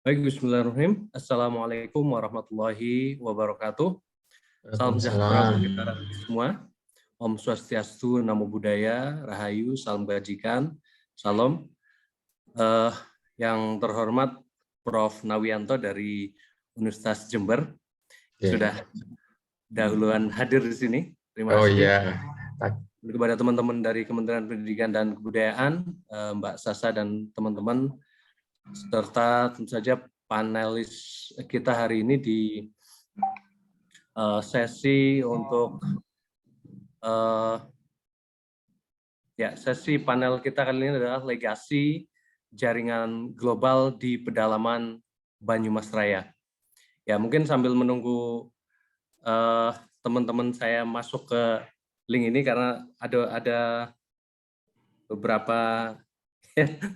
Baik, bismillahirrahmanirrahim. Assalamualaikum warahmatullahi wabarakatuh. Salam sejahtera untuk Waalaikumsalam. kita semua. Om Swastiastu, Namo Buddhaya, Rahayu, Salam Kebajikan, Salam. Yang terhormat Prof. Nawianto dari Universitas Jember sudah dahuluan hadir di sini. Terima kasih. Iya. Kepada teman-teman dari Kementerian Pendidikan dan Kebudayaan, Mbak Sasa dan teman-teman, serta tentu saja panelis kita hari ini di sesi untuk sesi panel kita kali ini adalah legasi jaringan global di pedalaman Banyumas Raya. Ya, mungkin sambil menunggu teman-teman saya masuk ke link ini karena ada beberapa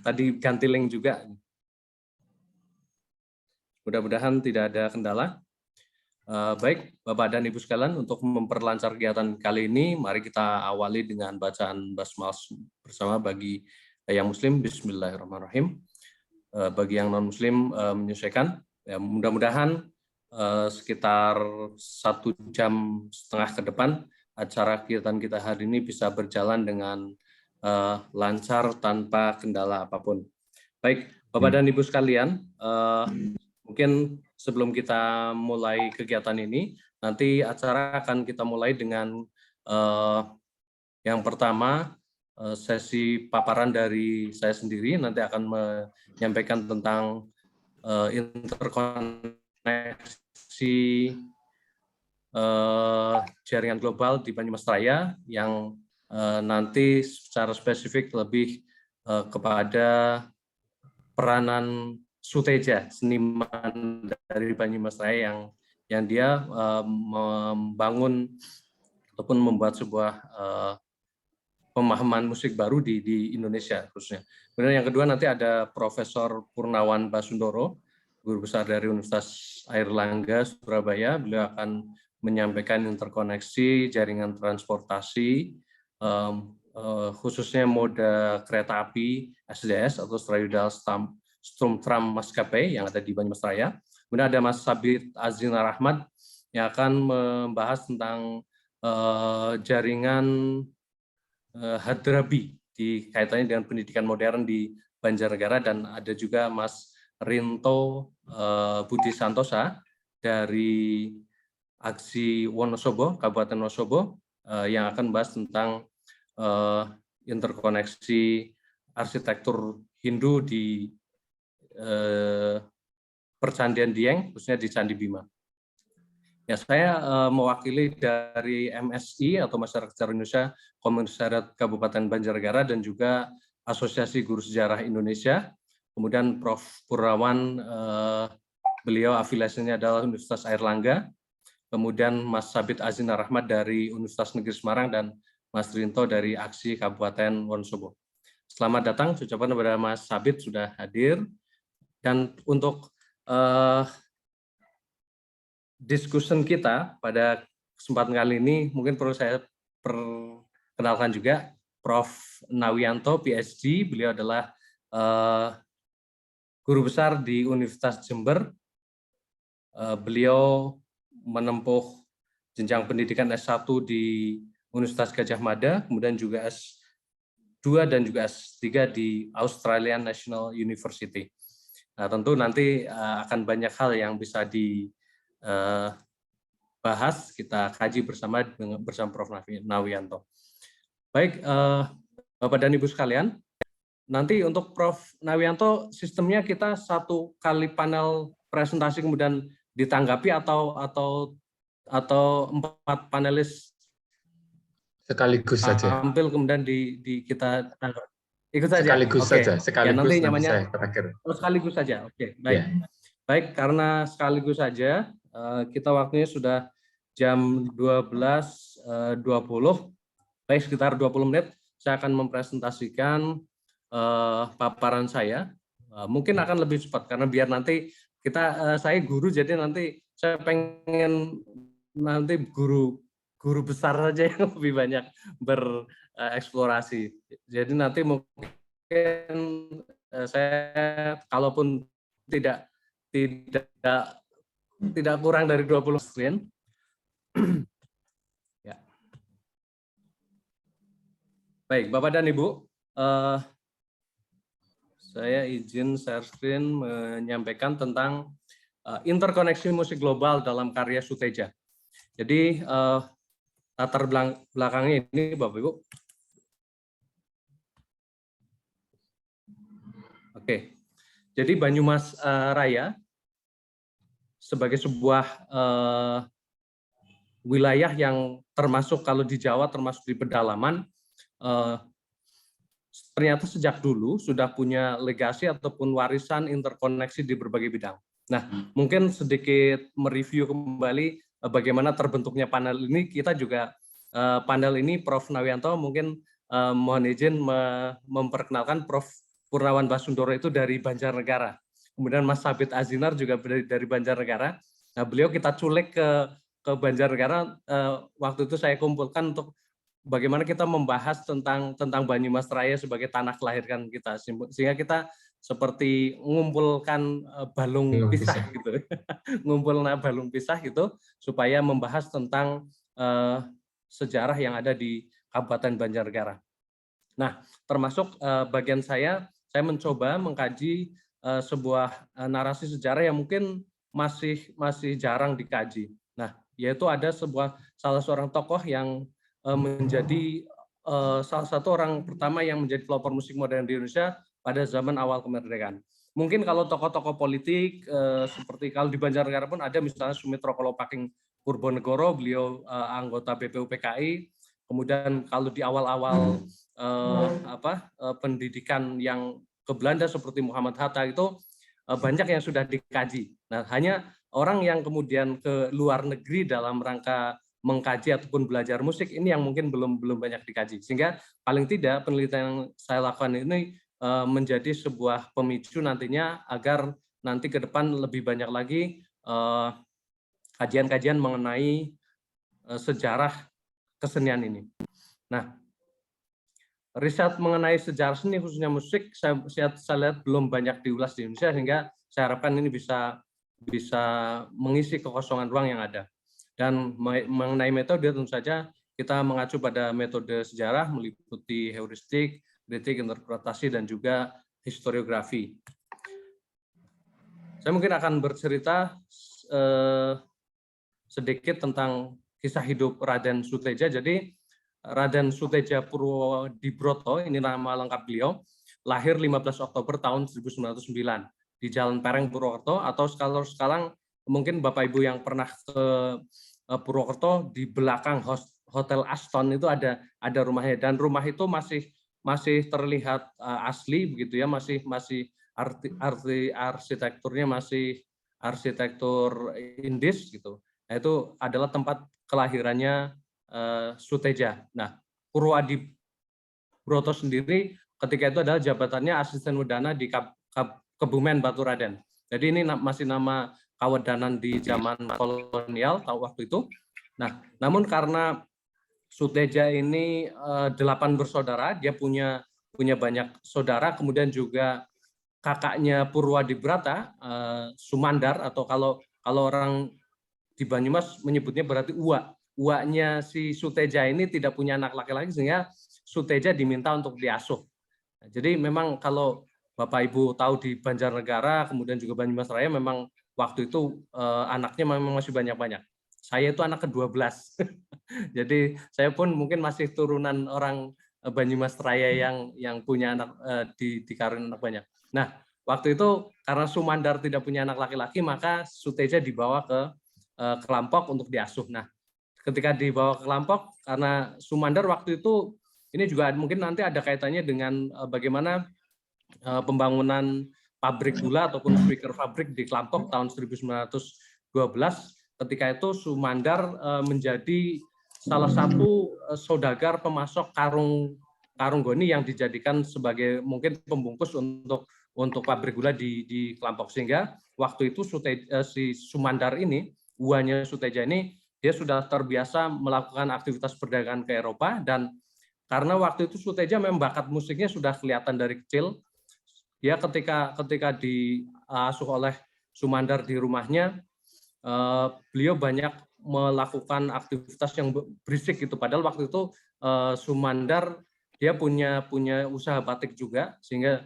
tadi ganti link juga. Mudah-mudahan tidak ada kendala. Baik, Bapak dan Ibu sekalian, untuk memperlancar kegiatan kali ini, mari kita awali dengan bacaan basmalah bersama bagi yang Muslim. Bismillahirrahmanirrahim. Bagi yang non-Muslim menyesuaikan. Ya, mudah-mudahan sekitar 1,5 jam ke depan acara kegiatan kita hari ini bisa berjalan dengan lancar tanpa kendala apapun. Baik, Bapak dan Ibu sekalian, mungkin sebelum kita mulai kegiatan ini, nanti acara akan kita mulai dengan yang pertama, sesi paparan dari saya sendiri, nanti akan menyampaikan tentang interkoneksi jaringan global di Banyumas Raya, yang nanti secara spesifik lebih kepada peranan Suteja, seniman dari Banyumas Raya yang dia membangun ataupun membuat sebuah pemahaman musik baru di Indonesia khususnya. Kemudian yang kedua nanti ada Profesor Purnawan Basundoro, guru besar dari Universitas Airlangga Surabaya. Beliau akan menyampaikan interkoneksi jaringan transportasi, khususnya moda kereta api SDS atau Strayudal Sturmtram Maskapai yang ada di Banyumas Raya. Kemudian ada Mas Sabit Azina Rahmat yang akan membahas tentang jaringan Hadrabi kaitannya dengan pendidikan modern di Banjarnegara, dan ada juga Mas Rinto Budi Santosa dari Aksi Wonosobo, Kabupaten Wonosobo, yang akan membahas tentang interkoneksi arsitektur Hindu di Percandian Dieng, khususnya di Candi Bima. Ya, saya mewakili dari MSI atau Masyarakat Sejarah Indonesia, Komisariat Kabupaten Banjarnegara, dan juga Asosiasi Guru Sejarah Indonesia. Kemudian Prof. Purnawan, beliau afiliasinya adalah Universitas Airlangga. Kemudian Mas Sabit Azina Rahmat dari Universitas Negeri Semarang, dan Mas Rinto dari Aksi Kabupaten Wonosobo. Selamat datang, ucapan kepada Mas Sabit sudah hadir. Dan untuk discussion kita pada kesempatan kali ini, mungkin perlu saya perkenalkan juga Prof. Nawianto, PhD. Beliau adalah guru besar di Universitas Jember. Beliau menempuh jenjang pendidikan S1 di Universitas Gadjah Mada, kemudian juga S2 dan juga S3 di Australian National University. Nah, tentu nanti akan banyak hal yang bisa dibahas, kita kaji bersama Prof. Nawianto. Baik, Bapak dan Ibu sekalian, nanti untuk Prof. Nawianto sistemnya kita 1 kali panel presentasi kemudian ditanggapi atau 4 panelis sekaligus saja. tampil kemudian kita tanggapi. Ikut saja. Sekaligus saja, sekaligus. Ya, nanti namanya saya terakhir. Sekaligus saja. Oke, baik. Yeah. Baik, karena sekaligus saja, kita waktunya sudah jam 12.20. Baik, sekitar 20 menit saya akan mempresentasikan paparan saya. Mungkin akan lebih cepat karena biar nanti saya guru, jadi nanti saya pengen nanti guru besar saja yang lebih banyak bereksplorasi. Jadi nanti mungkin saya kalaupun tidak tidak kurang dari 20 screen. Ya. Baik, Bapak dan Ibu, saya izin share screen menyampaikan tentang interkoneksi musik global dalam karya Suteja. Jadi latar belakangnya ini, Bapak Ibu. Oke, jadi Banyumas Raya sebagai sebuah wilayah yang termasuk kalau di Jawa termasuk di pedalaman, ternyata sejak dulu sudah punya legasi ataupun warisan interkoneksi di berbagai bidang. Nah, mungkin sedikit mereview kembali bagaimana terbentuknya panel ini. Kita juga panel ini Prof. Nawianto mungkin mohon izin memperkenalkan Prof. Purnawan Basundoro itu dari Banjarnegara. Kemudian Mas Sabit Azinar juga dari Banjarnegara. Nah, beliau kita culik ke Banjarnegara. Waktu itu saya kumpulkan untuk bagaimana kita membahas tentang Banyumas Raya sebagai tanah kelahiran kita, sehingga kita seperti mengumpulkan balung pisah gitu, ngumpulna balung pisah gitu, supaya membahas tentang sejarah yang ada di Kabupaten Banjarnegara. Nah, termasuk bagian saya mencoba mengkaji sebuah narasi sejarah yang mungkin masih jarang dikaji. Nah, yaitu ada salah seorang tokoh yang menjadi salah satu orang pertama yang menjadi pelopor musik modern di Indonesia pada zaman awal kemerdekaan. Mungkin kalau tokoh-tokoh politik seperti kalau di Banjarnegara pun ada misalnya Sumitro Kolopaking Purbanegoro, beliau anggota BPU PKI. Kemudian kalau di awal-awal pendidikan yang ke Belanda seperti Muhammad Hatta itu banyak yang sudah dikaji. Nah, hanya orang yang kemudian ke luar negeri dalam rangka mengkaji ataupun belajar musik ini yang mungkin belum banyak dikaji, sehingga paling tidak penelitian yang saya lakukan ini menjadi sebuah pemicu nantinya agar nanti ke depan lebih banyak lagi kajian-kajian mengenai sejarah kesenian ini. Nah, riset mengenai sejarah seni khususnya musik saya lihat belum banyak diulas di Indonesia, sehingga saya harapkan ini bisa mengisi kekosongan ruang yang ada. Dan mengenai metode tentu saja kita mengacu pada metode sejarah meliputi heuristik, kritik, interpretasi, dan juga historiografi. Saya mungkin akan bercerita sedikit tentang kisah hidup Raden Suteja. Jadi Raden Suteja Purwodibroto, ini nama lengkap beliau, lahir 15 Oktober tahun 1909 di Jalan Pereng Purwokerto, atau sekarang mungkin Bapak Ibu yang pernah ke Purwokerto, di belakang Hotel Aston itu ada rumahnya, dan rumah itu masih terlihat asli begitu ya, masih arsitekturnya masih arsitektur Indis gitu. Nah, itu adalah tempat kelahirannya Suteja. Nah, Purwodibroto sendiri ketika itu adalah jabatannya asisten wedana di Kebumen Baturaden. Jadi ini masih nama kawedanan di zaman kolonial waktu itu. Nah, namun karena Suteja ini 8 bersaudara, dia punya banyak saudara, kemudian juga kakaknya Purwodibrata, Sumandar, atau kalau orang di Banyumas menyebutnya berarti uaknya si Suteja ini tidak punya anak laki-laki, sehingga Suteja diminta untuk diasuh. Nah, jadi memang kalau Bapak Ibu tahu di Banjarnegara, kemudian juga Banyumas Raya, memang waktu itu anaknya memang masih banyak-banyak. Saya itu anak ke-12. Jadi saya pun mungkin masih turunan orang Banyumas Raya yang punya anak dikaruniai anak banyak. Nah, waktu itu karena Sumandar tidak punya anak laki-laki, maka Suteja dibawa ke Kelampok untuk diasuh. Nah, ketika dibawa ke Kelampok, karena Sumandar waktu itu, ini juga mungkin nanti ada kaitannya dengan bagaimana pembangunan pabrik gula ataupun speaker fabrik di Kelampok tahun 1912. Ketika itu Sumandar menjadi salah satu saudagar pemasok karung goni yang dijadikan sebagai mungkin pembungkus untuk pabrik gula di Kelampok, sehingga waktu itu si Sumandar ini, uanya Suteja ini, dia sudah terbiasa melakukan aktivitas perdagangan ke Eropa, dan karena waktu itu Suteja memang bakat musiknya sudah kelihatan dari kecil. Dia ketika diasuh oleh Sumandar di rumahnya, beliau banyak melakukan aktivitas yang berisik gitu. Padahal waktu itu Sumandar dia punya usaha batik juga, sehingga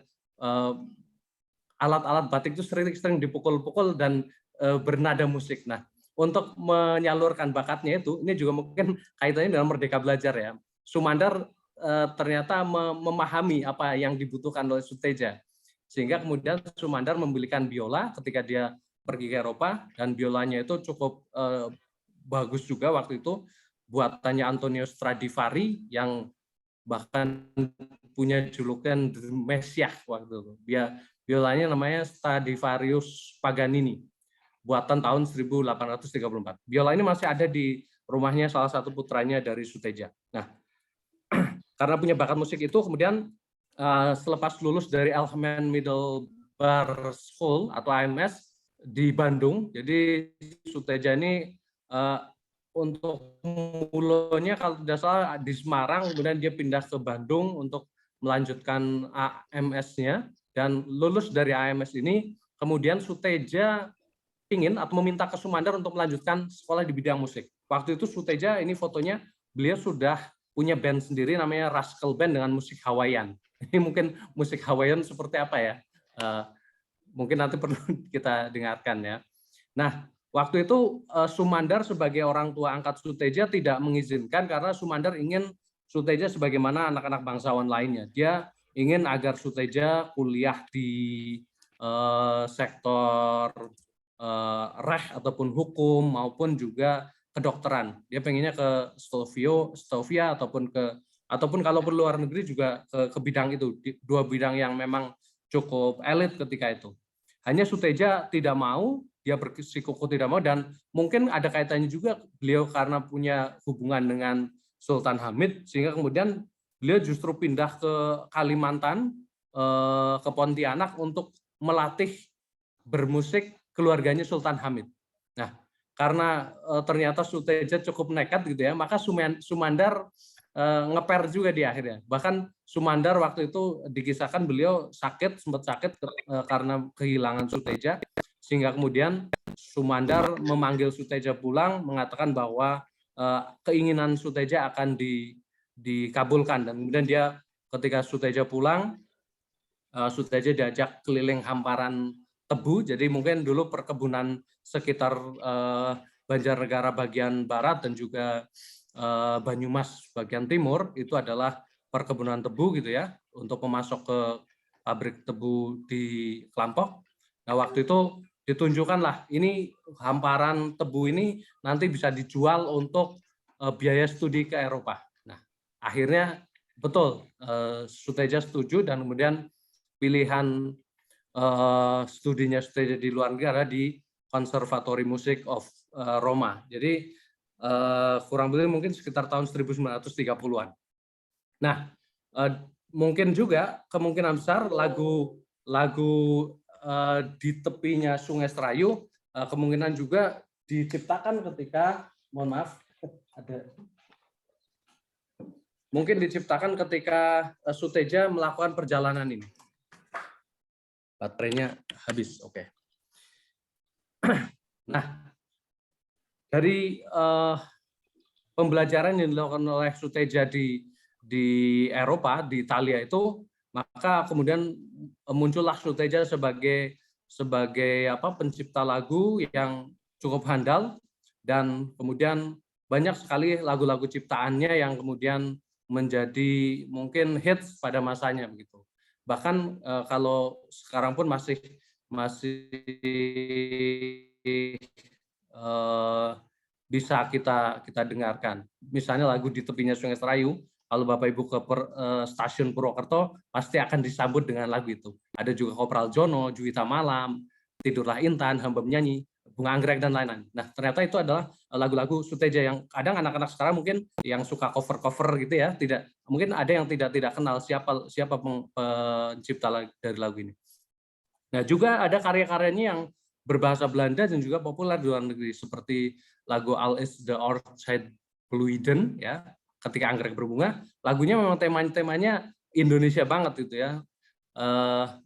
alat-alat batik itu sering dipukul-pukul dan bernada musik. Nah, untuk menyalurkan bakatnya itu, ini juga mungkin kaitannya dengan Merdeka Belajar ya. Sumandar ternyata memahami apa yang dibutuhkan oleh Suteja, sehingga kemudian Sumandar membelikan biola ketika dia pergi ke Eropa, dan biolanya itu cukup bagus juga waktu itu, buatannya Antonio Stradivari yang bahkan punya julukan The Messiah waktu itu. Biolanya namanya Stradivarius Paganini, buatan tahun 1834. Biola ini masih ada di rumahnya salah satu putranya dari Suteja. Nah, karena punya bakat musik itu, kemudian selepas lulus dari Algemeen Middelbaar School atau AMS di Bandung, jadi Suteja ini untuk mulanya kalau tidak salah di Semarang, kemudian dia pindah ke Bandung untuk melanjutkan AMS-nya, dan lulus dari AMS ini, kemudian Suteja ingin atau meminta ke Sumandar untuk melanjutkan sekolah di bidang musik. Waktu itu Suteja, ini fotonya, beliau sudah punya band sendiri namanya Rascal Band dengan musik Hawaiian. Ini mungkin musik Hawaiian seperti apa ya? Mungkin nanti perlu kita dengarkan ya. Nah, waktu itu Sumandar sebagai orang tua angkat Suteja tidak mengizinkan, karena Sumandar ingin Suteja sebagaimana anak-anak bangsawan lainnya. Dia ingin agar Suteja kuliah di sektor reh ataupun hukum maupun juga kedokteran. Dia pengennya ke Stovia ataupun kalau perlu luar negeri juga ke bidang itu, dua bidang yang memang cukup elit ketika itu. Hanya Suteja tidak mau, dia bersikukuh tidak mau, dan mungkin ada kaitannya juga beliau karena punya hubungan dengan Sultan Hamid, sehingga kemudian beliau justru pindah ke Kalimantan, ke Pontianak untuk melatih bermusik keluarganya Sultan Hamid. Nah, karena ternyata Suteja cukup nekat gitu ya, maka Sumandar ngeper juga di akhirnya. Bahkan Sumandar waktu itu dikisahkan beliau sempat sakit karena kehilangan Suteja, sehingga kemudian Sumandar memanggil Suteja pulang, mengatakan bahwa keinginan Suteja akan dikabulkan, dan kemudian dia ketika Suteja pulang, Suteja diajak keliling hamparan tebu. Jadi mungkin dulu perkebunan sekitar Banjarnegara bagian barat dan juga Banyumas bagian timur itu adalah perkebunan tebu gitu ya, untuk memasok ke pabrik tebu di Klampok. Nah, waktu itu ditunjukkanlah ini hamparan tebu ini nanti bisa dijual untuk biaya studi ke Eropa. Nah, akhirnya betul Suteja setuju, dan kemudian pilihan studinya Suteja di luar negara di Conservatory Music of Roma. Jadi kurang lebih mungkin sekitar tahun 1930-an. Nah, mungkin juga kemungkinan besar lagu di tepinya Sungai Serayu kemungkinan juga diciptakan ketika, mohon maaf, mungkin diciptakan ketika Suteja melakukan perjalanan ini. Baterainya habis, oke. Nah, dari pembelajaran yang dilakukan oleh Suteja di Eropa, di Italia itu, maka kemudian muncullah Suteja sebagai pencipta lagu yang cukup handal, dan kemudian banyak sekali lagu-lagu ciptaannya yang kemudian menjadi mungkin hits pada masanya begitu. Bahkan kalau sekarang pun masih bisa kita dengarkan. Misalnya lagu Di Tepinya Sungai Serayu, kalau Bapak Ibu ke stasiun Purwokerto pasti akan disambut dengan lagu itu. Ada juga Kopral Jono, Juwita Malam, Tidurlah Intan, Hamba Menyanyi, Bunga Anggrek, dan lain-lain. Nah, ternyata itu adalah lagu-lagu Suteja yang kadang anak-anak sekarang mungkin yang suka cover-cover gitu ya, mungkin ada yang tidak kenal siapa pencipta dari lagu ini. Nah, juga ada karya-karyanya yang berbahasa Belanda dan juga populer di luar negeri, seperti lagu Al is the Orchid Bloeiden ya, Ketika Anggrek Berbunga. Lagunya memang temanya Indonesia banget gitu ya.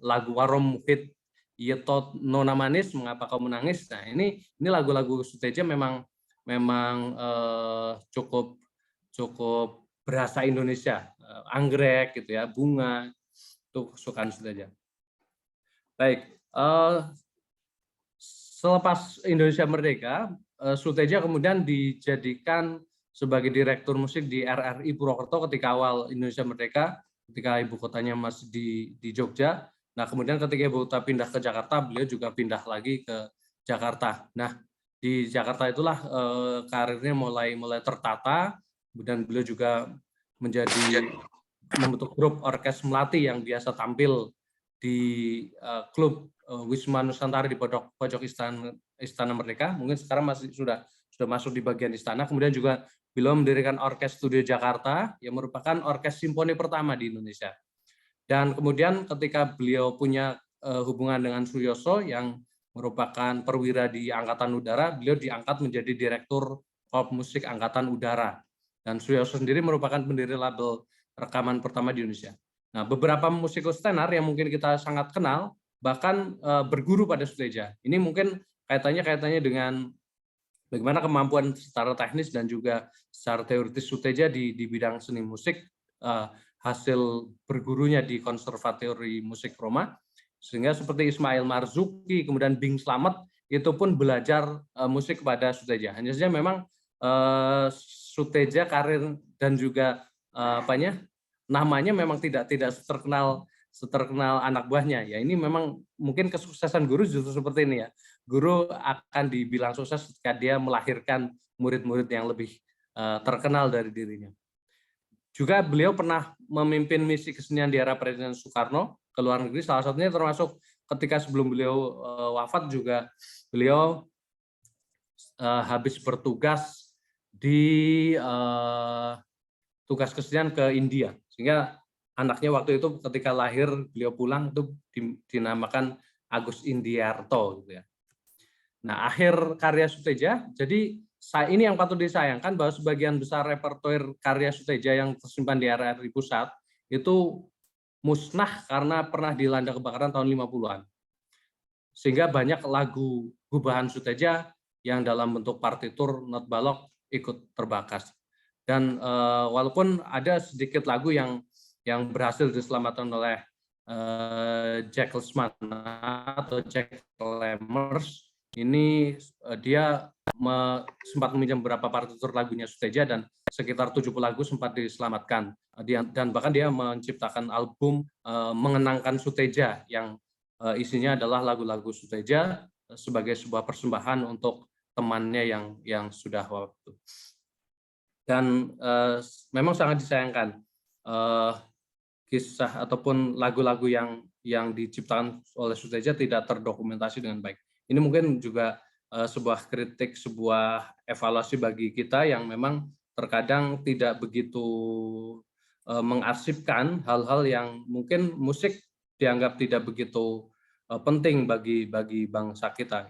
Lagu Waarom Heet Yetot Nona Manis, Mengapa Kau Menangis. Nah, ini lagu-lagu Suteja memang cukup berasa Indonesia, anggrek gitu ya, bunga, itu kesukaan Suteja. Baik, selepas Indonesia merdeka, Suteja kemudian dijadikan sebagai direktur musik di RRI Purwokerto ketika awal Indonesia merdeka, ketika ibu kotanya masih di Jogja. Nah, kemudian ketika ibu kota pindah ke Jakarta, beliau juga pindah lagi ke Jakarta. Nah, di Jakarta itulah karirnya mulai tertata, kemudian beliau juga membentuk grup orkes Melati yang biasa tampil di klub Wisma Nusantara di pojok Istana Merdeka. Mungkin sekarang masih sudah masuk di bagian istana. Kemudian juga beliau mendirikan Orkes Studio Jakarta yang merupakan orkes simfoni pertama di Indonesia. Dan kemudian ketika beliau punya hubungan dengan Suyoso yang merupakan perwira di Angkatan Udara, beliau diangkat menjadi Direktur Pop Musik Angkatan Udara. Dan Suyoso sendiri merupakan pendiri label rekaman pertama di Indonesia. Nah, beberapa musikus tenar yang mungkin kita sangat kenal bahkan berguru pada Suteja. Ini mungkin kaitannya dengan bagaimana kemampuan secara teknis dan juga secara teoritis Suteja di bidang seni musik, hasil bergurunya di Konservatori Musik Roma, sehingga seperti Ismail Marzuki, kemudian Bing Slamet, itu pun belajar musik kepada Suteja. Hanya saja memang Suteja karir dan juga namanya memang tidak seterkenal anak buahnya. Ya, ini memang mungkin kesuksesan guru justru seperti ini ya. Guru akan dibilang sukses ketika dia melahirkan murid-murid yang lebih terkenal dari dirinya. Juga beliau pernah memimpin misi kesenian di era Presiden Soekarno ke luar negeri, salah satunya termasuk ketika sebelum beliau wafat juga beliau habis bertugas di tugas kesenian ke India, sehingga anaknya waktu itu ketika lahir beliau pulang itu dinamakan Agus Indiarto gitu ya. Nah, akhir karya Suteja, jadi ini yang patut disayangkan bahwa sebagian besar repertoir karya Suteja yang tersimpan di RRI Pusat itu musnah karena pernah dilanda kebakaran tahun 50-an. Sehingga banyak lagu gubahan Suteja yang dalam bentuk partitur not balok ikut terbakar. Dan walaupun ada sedikit lagu yang berhasil diselamatkan oleh Jack Lesman atau Jack Lammers, ini dia sempat meminjam beberapa partitur lagunya Suteja dan sekitar 70 lagu sempat diselamatkan. Dan bahkan dia menciptakan album Mengenangkan Suteja yang isinya adalah lagu-lagu Suteja sebagai sebuah persembahan untuk temannya yang sudah wafat. Dan memang sangat disayangkan kisah ataupun lagu-lagu yang diciptakan oleh Suteja tidak terdokumentasi dengan baik. Ini mungkin juga sebuah kritik, sebuah evaluasi bagi kita yang memang terkadang tidak begitu mengarsipkan hal-hal yang mungkin musik dianggap tidak begitu penting bagi bangsa kita.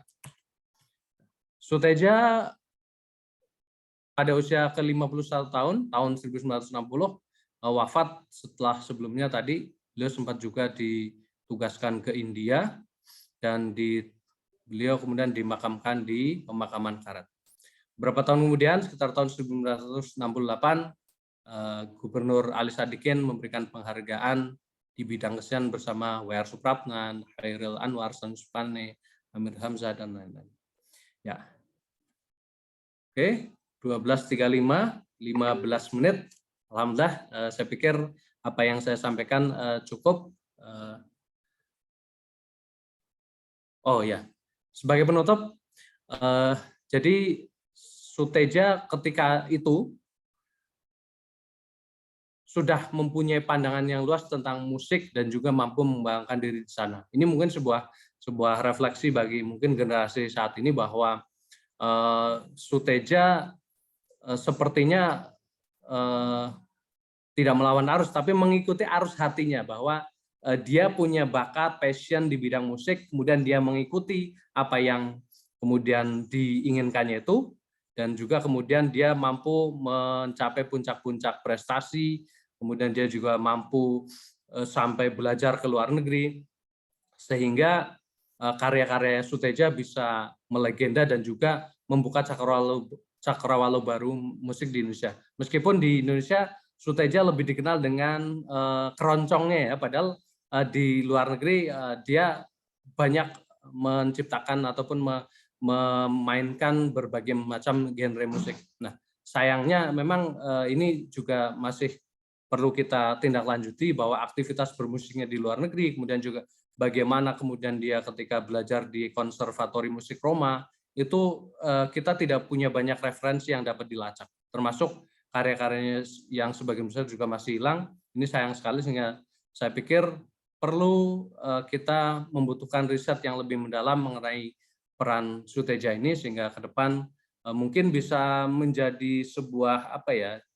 Suteja pada usia ke-51 tahun 1960, wafat setelah sebelumnya tadi beliau sempat juga ditugaskan ke India dan beliau kemudian dimakamkan di pemakaman Karet. Beberapa tahun kemudian, sekitar tahun 1968, Gubernur Ali Sadikin memberikan penghargaan di bidang kesenian bersama W.R. Supratman, Khairil Anwar, San Supane, Amir Hamzah, dan lain-lain. Ya. Oke. 12.35, 15 menit. Alhamdulillah, saya pikir apa yang saya sampaikan cukup. Oh ya, sebagai penutup, jadi Suteja ketika itu sudah mempunyai pandangan yang luas tentang musik dan juga mampu mengembangkan diri di sana. Ini mungkin sebuah refleksi bagi mungkin generasi saat ini bahwa Suteja sepertinya tidak melawan arus, tapi mengikuti arus hatinya, bahwa dia punya bakat, passion di bidang musik, kemudian dia mengikuti apa yang kemudian diinginkannya itu, dan juga kemudian dia mampu mencapai puncak-puncak prestasi, kemudian dia juga mampu sampai belajar ke luar negeri, sehingga karya-karya Suteja bisa melegenda dan juga membuka cakrawala baru musik di Indonesia. Meskipun di Indonesia Suteja lebih dikenal dengan keroncongnya ya, padahal di luar negeri dia banyak menciptakan ataupun memainkan berbagai macam genre musik. Nah, sayangnya memang ini juga masih perlu kita tindak lanjuti bahwa aktivitas bermusiknya di luar negeri, kemudian juga bagaimana kemudian dia ketika belajar di Konservatori Musik Roma, itu kita tidak punya banyak referensi yang dapat dilacak. Termasuk karya-karyanya yang sebagian besar juga masih hilang. Ini sayang sekali, sehingga saya pikir perlu kita membutuhkan riset yang lebih mendalam mengenai peran Suteja ini, sehingga ke depan mungkin bisa menjadi sebuah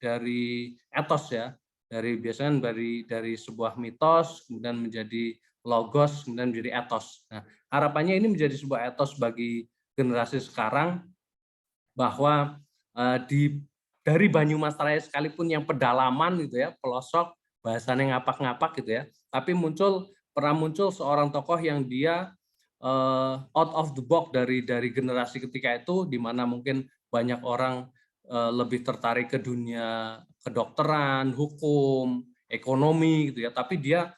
dari etos ya, biasanya dari sebuah mitos kemudian menjadi logos kemudian menjadi etos. Nah, harapannya ini menjadi sebuah etos bagi generasi sekarang, bahwa dari Banyumas Raya sekalipun yang pedalaman gitu ya, pelosok, bahasanya ngapak-ngapak gitu ya, tapi pernah muncul seorang tokoh yang dia out of the box dari generasi ketika itu, di mana mungkin banyak orang lebih tertarik ke dunia kedokteran, hukum, ekonomi gitu ya, tapi dia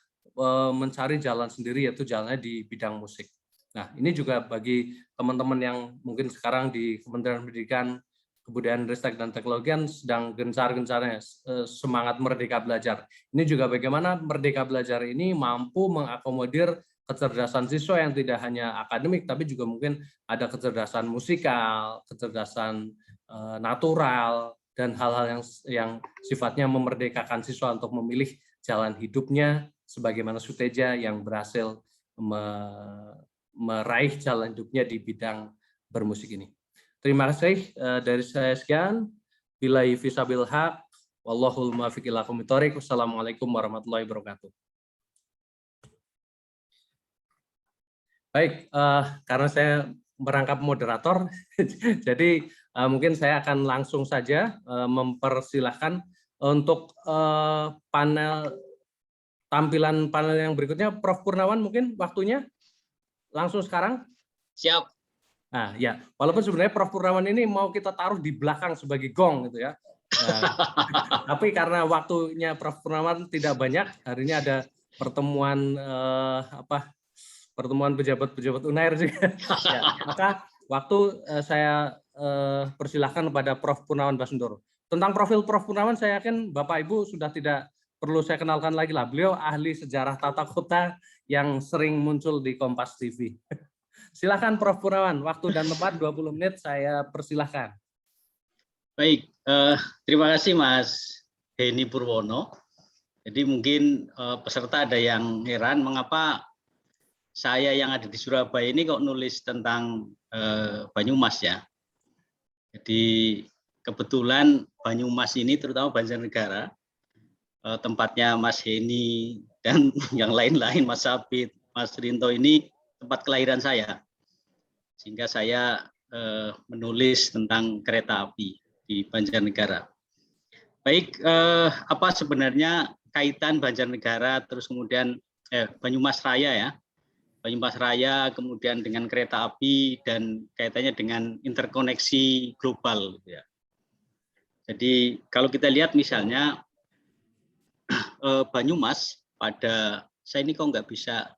mencari jalan sendiri, yaitu jalannya di bidang musik. Nah, ini juga bagi teman-teman yang mungkin sekarang di Kementerian Pendidikan, Kebudayaan, Ristek dan Teknologi sedang gencar-gencarnya semangat Merdeka Belajar. Ini juga bagaimana Merdeka Belajar ini mampu mengakomodir kecerdasan siswa yang tidak hanya akademik, tapi juga mungkin ada kecerdasan musikal, kecerdasan natural, dan hal-hal yang sifatnya memerdekakan siswa untuk memilih jalan hidupnya, sebagaimana Suteja yang berhasil meraih jalan hidupnya di bidang bermusik ini. Terima kasih dari saya sekian. Billahi fisabil haq, wallahul muwaffiq ila aqwamit thoriq. Wassalamualaikum warahmatullahi wabarakatuh. Baik, karena saya merangkap moderator, jadi mungkin saya akan langsung saja mempersilahkan untuk tampilan panel yang berikutnya. Prof. Purnawan, mungkin waktunya langsung sekarang. Siap. Nah, ya, walaupun sebenarnya Prof. Purnawan ini mau kita taruh di belakang sebagai gong gitu ya. Tapi karena waktunya Prof. Purnawan tidak banyak, hari ini ada pertemuan pertemuan pejabat-pejabat UNAIR juga. Ya, maka waktu saya persilahkan kepada Prof. Purnawan Basundoro. Tentang profil Prof. Purnawan, saya yakin Bapak Ibu sudah tidak perlu saya kenalkan lagi lah. Beliau ahli sejarah tata kota yang sering muncul di Kompas TV. Silakan Prof. Purnawan, waktu dan tempat 20 menit saya persilahkan. Baik, terima kasih Mas Heni Purwono. Jadi mungkin peserta ada yang heran mengapa saya yang ada di Surabaya ini kok nulis tentang Banyumas ya. Jadi kebetulan Banyumas ini, terutama Banjarnegara, tempatnya Mas Heni dan yang lain-lain, Mas Sabit, Mas Rinto, ini tempat kelahiran saya. Sehingga saya menulis tentang kereta api di Banjarnegara. Baik, apa sebenarnya kaitan Banjarnegara terus kemudian Banyumas Raya ya. Banyumas Raya kemudian dengan kereta api dan kaitannya dengan interkoneksi global gitu ya. Jadi kalau kita lihat misalnya Banyumas pada, saya ini kok nggak bisa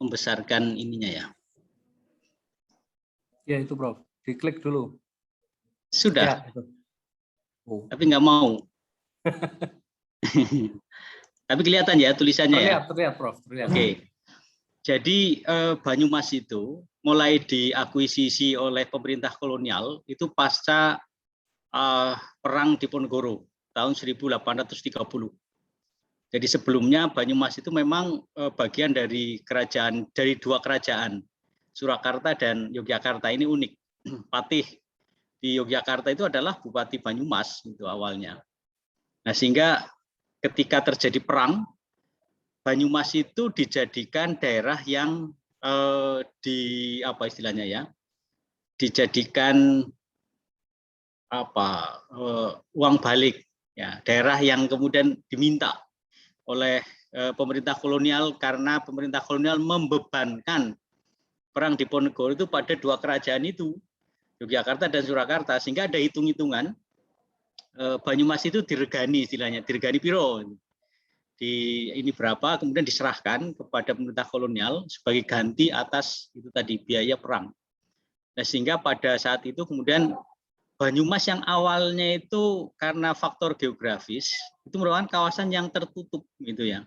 membesarkan ininya ya. Ya itu Prof, diklik dulu. Sudah, ya, oh. Tapi nggak mau. Tapi kelihatan ya tulisannya. Terlihat Prof, terlihat. Oke. Jadi Banyumas itu mulai diakuisisi oleh pemerintah kolonial itu pasca Perang Diponegoro tahun 1830. Jadi sebelumnya Banyumas itu memang bagian dari dua kerajaan, Surakarta dan Yogyakarta. Ini unik. Patih di Yogyakarta itu adalah Bupati Banyumas itu awalnya. Nah, sehingga ketika terjadi perang, Banyumas itu dijadikan daerah yang dijadikan uang balik ya, daerah yang kemudian diminta oleh pemerintah kolonial karena pemerintah kolonial membebankan perang Diponegoro itu pada dua kerajaan itu, Yogyakarta dan Surakarta, sehingga ada hitung-hitungan Banyumas itu diregani, istilahnya diregani piro, ini berapa, kemudian diserahkan kepada pemerintah kolonial sebagai ganti atas itu tadi biaya perang. Nah, sehingga pada saat itu kemudian Banyumas yang awalnya itu karena faktor geografis itu merupakan kawasan yang tertutup gitu ya.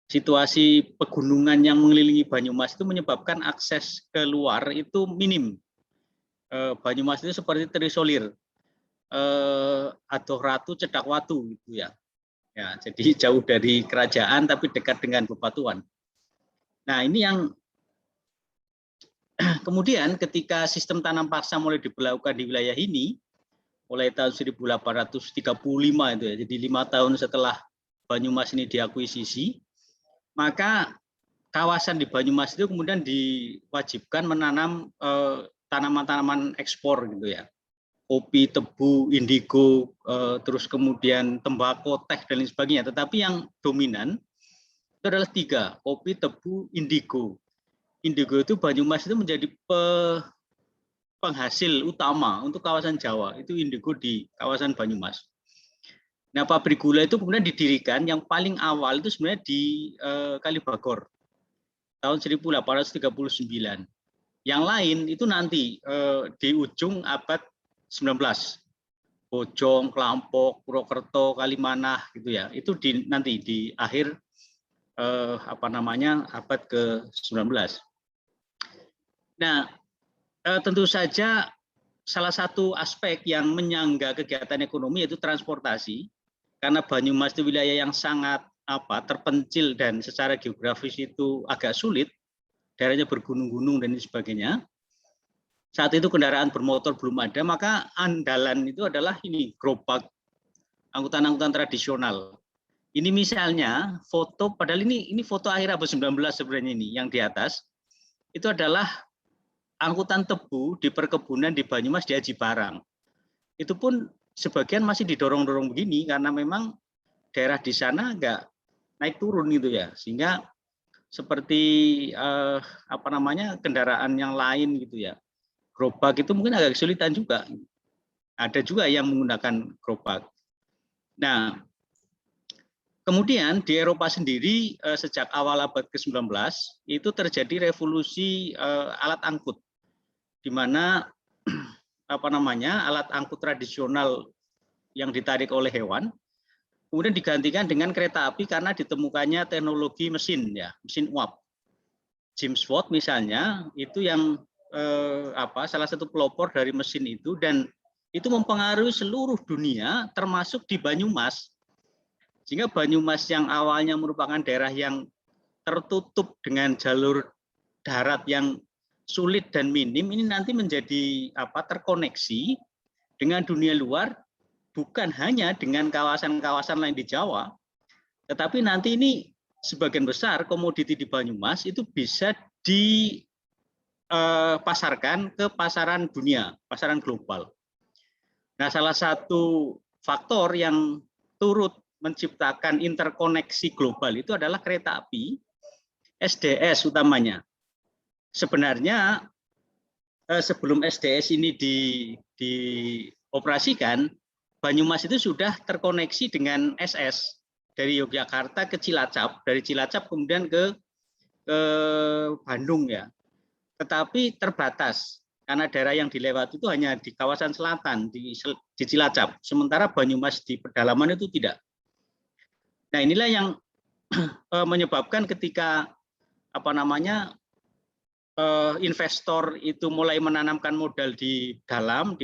Situasi pegunungan yang mengelilingi Banyumas itu menyebabkan akses keluar itu minim. Banyumas itu seperti terisolir atau ratu cedak watu gitu ya. Ya, jadi jauh dari kerajaan tapi dekat dengan bebatuan. Nah, ini yang kemudian ketika sistem tanam paksa mulai diberlakukan di wilayah ini mulai tahun 1835 itu ya, jadi 5 tahun setelah Banyumas ini diakuisisi, maka kawasan di Banyumas itu kemudian diwajibkan menanam tanaman-tanaman ekspor gitu ya, kopi, tebu, indigo, terus kemudian tembakau, teh dan lain sebagainya. Tetapi yang dominan itu adalah 3, kopi, tebu, indigo. Indigo itu Banyumas itu menjadi penghasil utama untuk kawasan Jawa, itu indigo di kawasan Banyumas. Nah, pabrik gula itu kemudian didirikan yang paling awal itu sebenarnya di Kalibagor tahun 1839. Yang lain itu nanti di ujung abad 19. Bojong, Klampok, Purwokerto, Kalimanah gitu ya. Itu nanti di akhir abad ke-19. Nah, tentu saja salah satu aspek yang menyangga kegiatan ekonomi yaitu transportasi, karena Banyumas itu wilayah yang sangat terpencil dan secara geografis itu agak sulit, daerahnya bergunung-gunung dan sebagainya. Saat itu kendaraan bermotor belum ada, maka andalan itu adalah ini gerobak, angkutan-angkutan tradisional. Ini misalnya foto, padahal ini foto akhir abad 19 sebenarnya ini yang di atas itu adalah angkutan tebu di perkebunan di Banyumas di Aji Barang. Itu pun sebagian masih didorong-dorong begini karena memang daerah di sana nggak naik turun gitu ya, sehingga seperti kendaraan yang lain gitu ya. Gerobak itu mungkin agak kesulitan juga. Ada juga yang menggunakan gerobak. Nah, kemudian di Eropa sendiri sejak awal abad ke-19 itu terjadi revolusi alat angkut, di mana alat angkut tradisional yang ditarik oleh hewan kemudian digantikan dengan kereta api karena ditemukannya teknologi mesin ya, mesin uap. James Watt misalnya itu yang salah satu pelopor dari mesin itu, dan itu mempengaruhi seluruh dunia termasuk di Banyumas. Sehingga Banyumas yang awalnya merupakan daerah yang tertutup dengan jalur darat yang sulit dan minim, ini nanti menjadi terkoneksi dengan dunia luar, bukan hanya dengan kawasan-kawasan lain di Jawa, tetapi nanti ini sebagian besar komoditi di Banyumas itu bisa dipasarkan ke pasaran dunia, pasaran global. Nah, salah satu faktor yang turut menciptakan interkoneksi global itu adalah kereta api, SDS utamanya. Sebenarnya sebelum SDS ini dioperasikan, Banyumas itu sudah terkoneksi dengan SS dari Yogyakarta ke Cilacap, dari Cilacap kemudian ke Bandung ya. Tetapi terbatas karena daerah yang dilewati itu hanya di kawasan selatan di Cilacap, sementara Banyumas di pedalaman itu tidak. Nah, inilah yang menyebabkan ketika investor itu mulai menanamkan modal di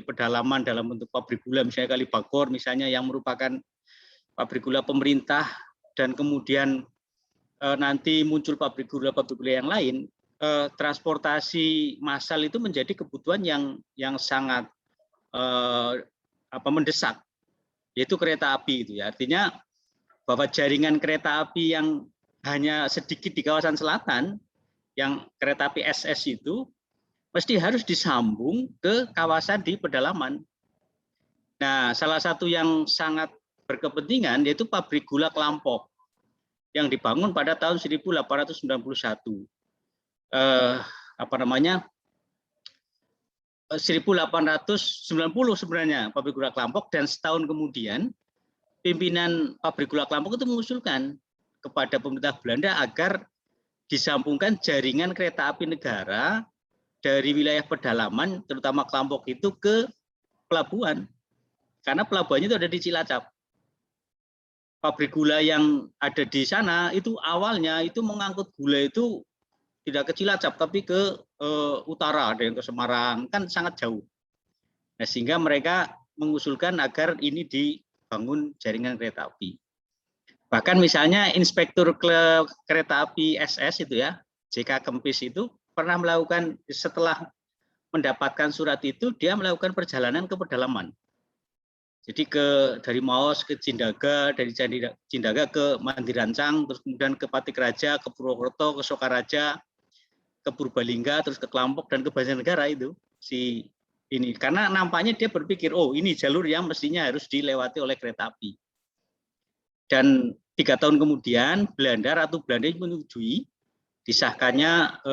pedalaman dalam bentuk pabrik gula misalnya Kalibagor misalnya yang merupakan pabrik gula pemerintah, dan kemudian nanti muncul pabrik gula yang lain, transportasi massal itu menjadi kebutuhan yang sangat mendesak, yaitu kereta api itu ya. Artinya bahwa jaringan kereta api yang hanya sedikit di kawasan selatan, yang kereta api SS itu mesti harus disambung ke kawasan di pedalaman. Nah, salah satu yang sangat berkepentingan yaitu pabrik gula Klampok yang dibangun pada tahun 1891. 1890 sebenarnya pabrik gula Klampok, dan setahun kemudian pimpinan pabrik gula Klampok itu mengusulkan kepada pemerintah Belanda agar disambungkan jaringan kereta api negara dari wilayah pedalaman, terutama Klampok itu ke pelabuhan. Karena pelabuhannya itu ada di Cilacap. Pabrik gula yang ada di sana itu awalnya itu mengangkut gula itu tidak ke Cilacap, tapi ke utara, ada yang ke Semarang, kan sangat jauh. Nah, sehingga mereka mengusulkan agar ini dibangun jaringan kereta api. Bahkan misalnya inspektur kereta api SS itu ya, JK Kempis itu pernah melakukan, setelah mendapatkan surat itu, dia melakukan perjalanan ke pedalaman. Jadi dari Maos ke Cindaga, dari Cindaga ke Mandirancang, terus kemudian ke Patikraja, ke Purwokerto, ke Sokaraja, ke Purbalingga, terus ke Klampok dan ke Banjarnegara itu ini. Karena nampaknya dia berpikir, oh ini jalur yang mestinya harus dilewati oleh kereta api. Dan 3 tahun kemudian Ratu Belanda menyetujui disahkannya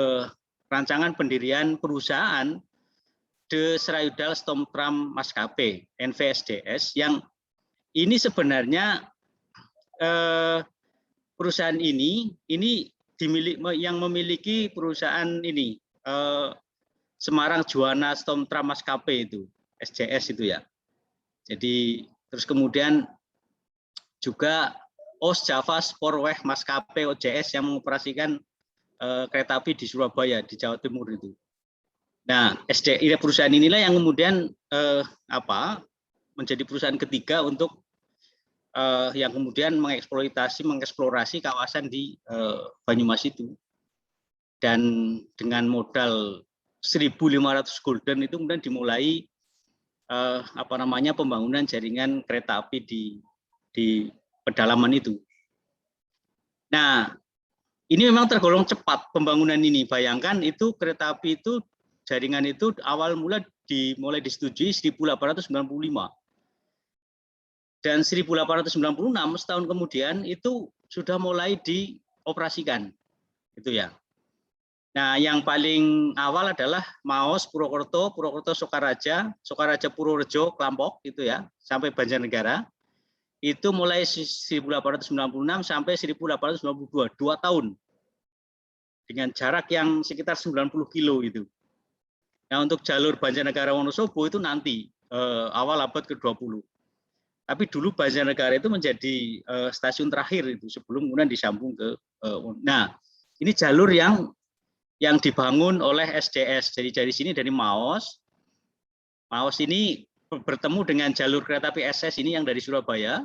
rancangan pendirian perusahaan De Srayudal Stomtram Maskapai NVSDS, yang ini sebenarnya perusahaan ini yang memiliki perusahaan ini Semarang Juwana Stomtram Maskapai itu SJS itu ya. Jadi terus kemudian juga OS Java Sporweg Maskapai OJS yang mengoperasikan kereta api di Surabaya di Jawa Timur itu. Nah, perusahaan inilah yang kemudian menjadi perusahaan ketiga untuk yang kemudian mengeksplorasi kawasan di Banyumas itu. Dan dengan modal 1.500 gulden itu kemudian dimulai pembangunan jaringan kereta api di pedalaman itu. Nah, ini memang tergolong cepat pembangunan ini. Bayangkan itu kereta api itu, jaringan itu awal mula dimulai disetujui 1895. Dan 1896 setahun kemudian itu sudah mulai dioperasikan. Itu ya. Nah, yang paling awal adalah Maos, Purwokerto, Sokaraja, Purworejo, Klampok itu ya, sampai Banjarnegara. Itu mulai 1896 sampai 1892, 2 tahun. Dengan jarak yang sekitar 90 kilo itu. Nah, untuk jalur Banjarnegara Wonosobo itu nanti awal abad ke-20. Tapi dulu Banjarnegara itu menjadi stasiun terakhir itu sebelum kemudian disambung ke nah, ini jalur yang dibangun oleh SDS. Jadi dari sini, dari Maos ini bertemu dengan jalur kereta api SS ini yang dari Surabaya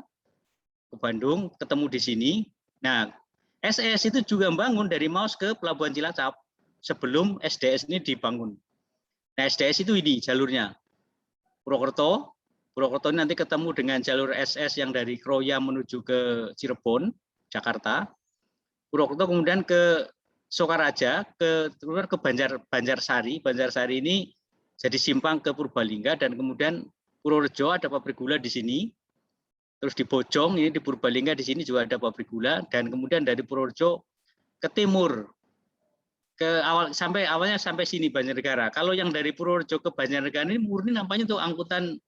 ke Bandung, ketemu di sini. Nah, SS itu juga membangun dari Maos ke Pelabuhan Cilacap sebelum SDS ini dibangun. Nah, SDS itu ini jalurnya. Purwokerto ini nanti ketemu dengan jalur SS yang dari Kroya menuju ke Cirebon, Jakarta. Purwokerto kemudian ke Sokaraja, kemudian ke Banjarsari. Banjarsari ini jadi simpang ke Purbalingga, dan kemudian Purworejo ada pabrik gula di sini. Terus di Bojong ini di Purbalingga di sini juga ada pabrik gula, dan kemudian dari Purworejo ke timur awalnya sampai sini Banjarnegara. Kalau yang dari Purworejo ke Banjarnegara ini murni nampaknya untuk angkutan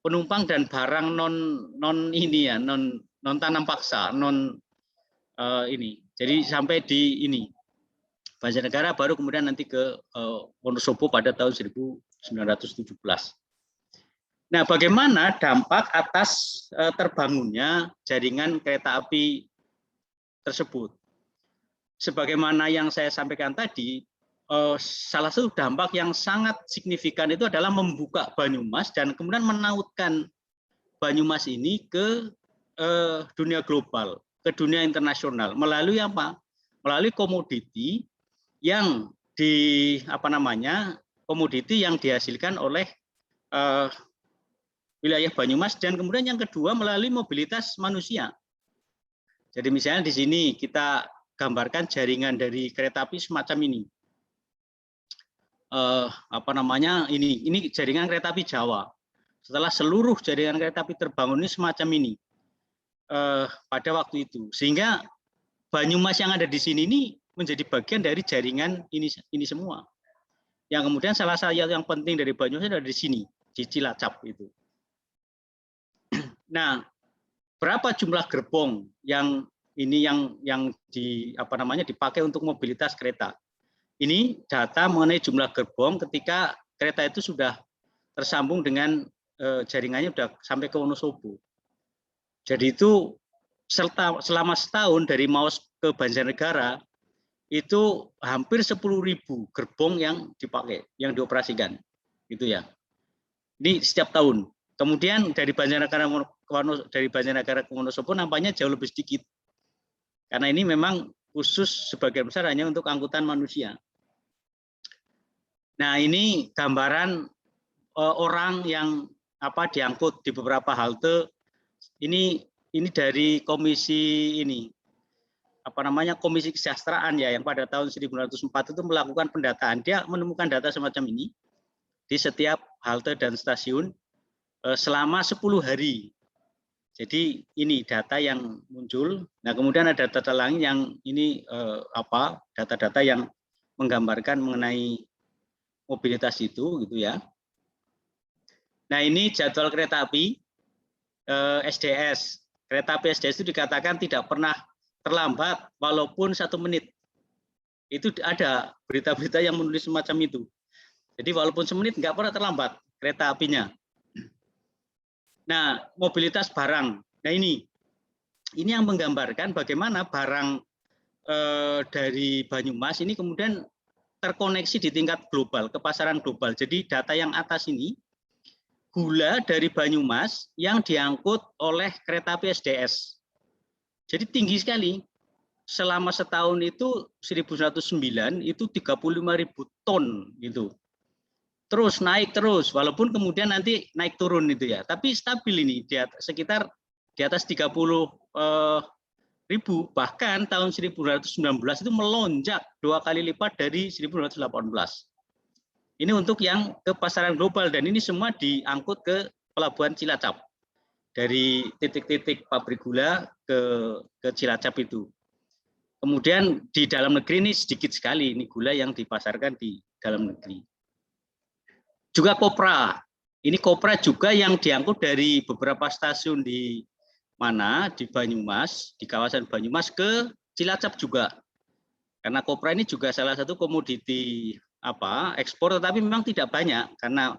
penumpang dan barang non ini ya, non tanam paksa, ini. Jadi sampai di ini Banjarnegara, baru kemudian nanti ke Wonosobo pada tahun 1917. Nah, bagaimana dampak atas terbangunnya jaringan kereta api tersebut? Sebagaimana yang saya sampaikan tadi, salah satu dampak yang sangat signifikan itu adalah membuka Banyumas dan kemudian menautkan Banyumas ini ke dunia global, ke dunia internasional melalui apa? Melalui komoditi yang komoditi yang dihasilkan oleh wilayah Banyumas, dan kemudian yang kedua melalui mobilitas manusia. Jadi misalnya di sini kita gambarkan jaringan dari kereta api semacam ini. Ini jaringan kereta api Jawa. Setelah seluruh jaringan kereta api terbangun ini semacam ini pada waktu itu, sehingga Banyumas yang ada di sini ini menjadi bagian dari jaringan ini semua. yang kemudian salah satu yang penting dari Banyumas ada di sini, di Cilacap itu. Nah, berapa jumlah gerbong yang ini yang dipakai untuk mobilitas kereta? Ini data mengenai jumlah gerbong ketika kereta itu sudah tersambung dengan jaringannya sudah sampai ke Wonosobo. Jadi itu selama setahun dari Maus ke Banjarnegara itu hampir 10.000 gerbong yang dipakai, yang dioperasikan, gitu ya. Ini setiap tahun. Kemudian dari Banjarnegara ke Wonosobo nampaknya jauh lebih sedikit, karena ini memang khusus sebagian besar hanya untuk angkutan manusia. Nah, ini gambaran orang yang diangkut di beberapa halte. Ini dari komisi Komisi Kesejahteraan ya, yang pada tahun 1904 itu melakukan pendataan. Dia menemukan data semacam ini di setiap halte dan stasiun selama 10 hari. Jadi ini data yang muncul. Nah, kemudian ada data lain yang ini data-data yang menggambarkan mengenai mobilitas itu, gitu ya. Nah, ini jadwal kereta api SDS. Kereta api SDS itu dikatakan tidak pernah terlambat walaupun 1 menit. Itu ada berita-berita yang menulis semacam itu. Jadi walaupun 1 menit nggak pernah terlambat kereta apinya. Nah, mobilitas barang. Nah, ini yang menggambarkan bagaimana barang dari Banyumas ini kemudian terkoneksi di tingkat global, ke pasaran global. Jadi data yang atas ini gula dari Banyumas yang diangkut oleh kereta api SDS. Jadi tinggi sekali. Selama setahun itu 1909 itu 35.000 ton gitu. Terus naik terus, walaupun kemudian nanti naik turun itu ya. Tapi stabil ini sekitar di atas 30.000. Bahkan tahun 1919 itu melonjak 2 kali lipat dari 1918. Ini untuk yang ke pasaran global, dan ini semua diangkut ke pelabuhan Cilacap. Dari titik-titik pabrik gula ke Cilacap itu. Kemudian di dalam negeri ini sedikit sekali ini gula yang dipasarkan di dalam negeri. Juga kopra. Ini kopra juga yang diangkut dari beberapa stasiun di Banyumas, di kawasan Banyumas ke Cilacap juga. Karena kopra ini juga salah satu komoditi ekspor, tetapi memang tidak banyak karena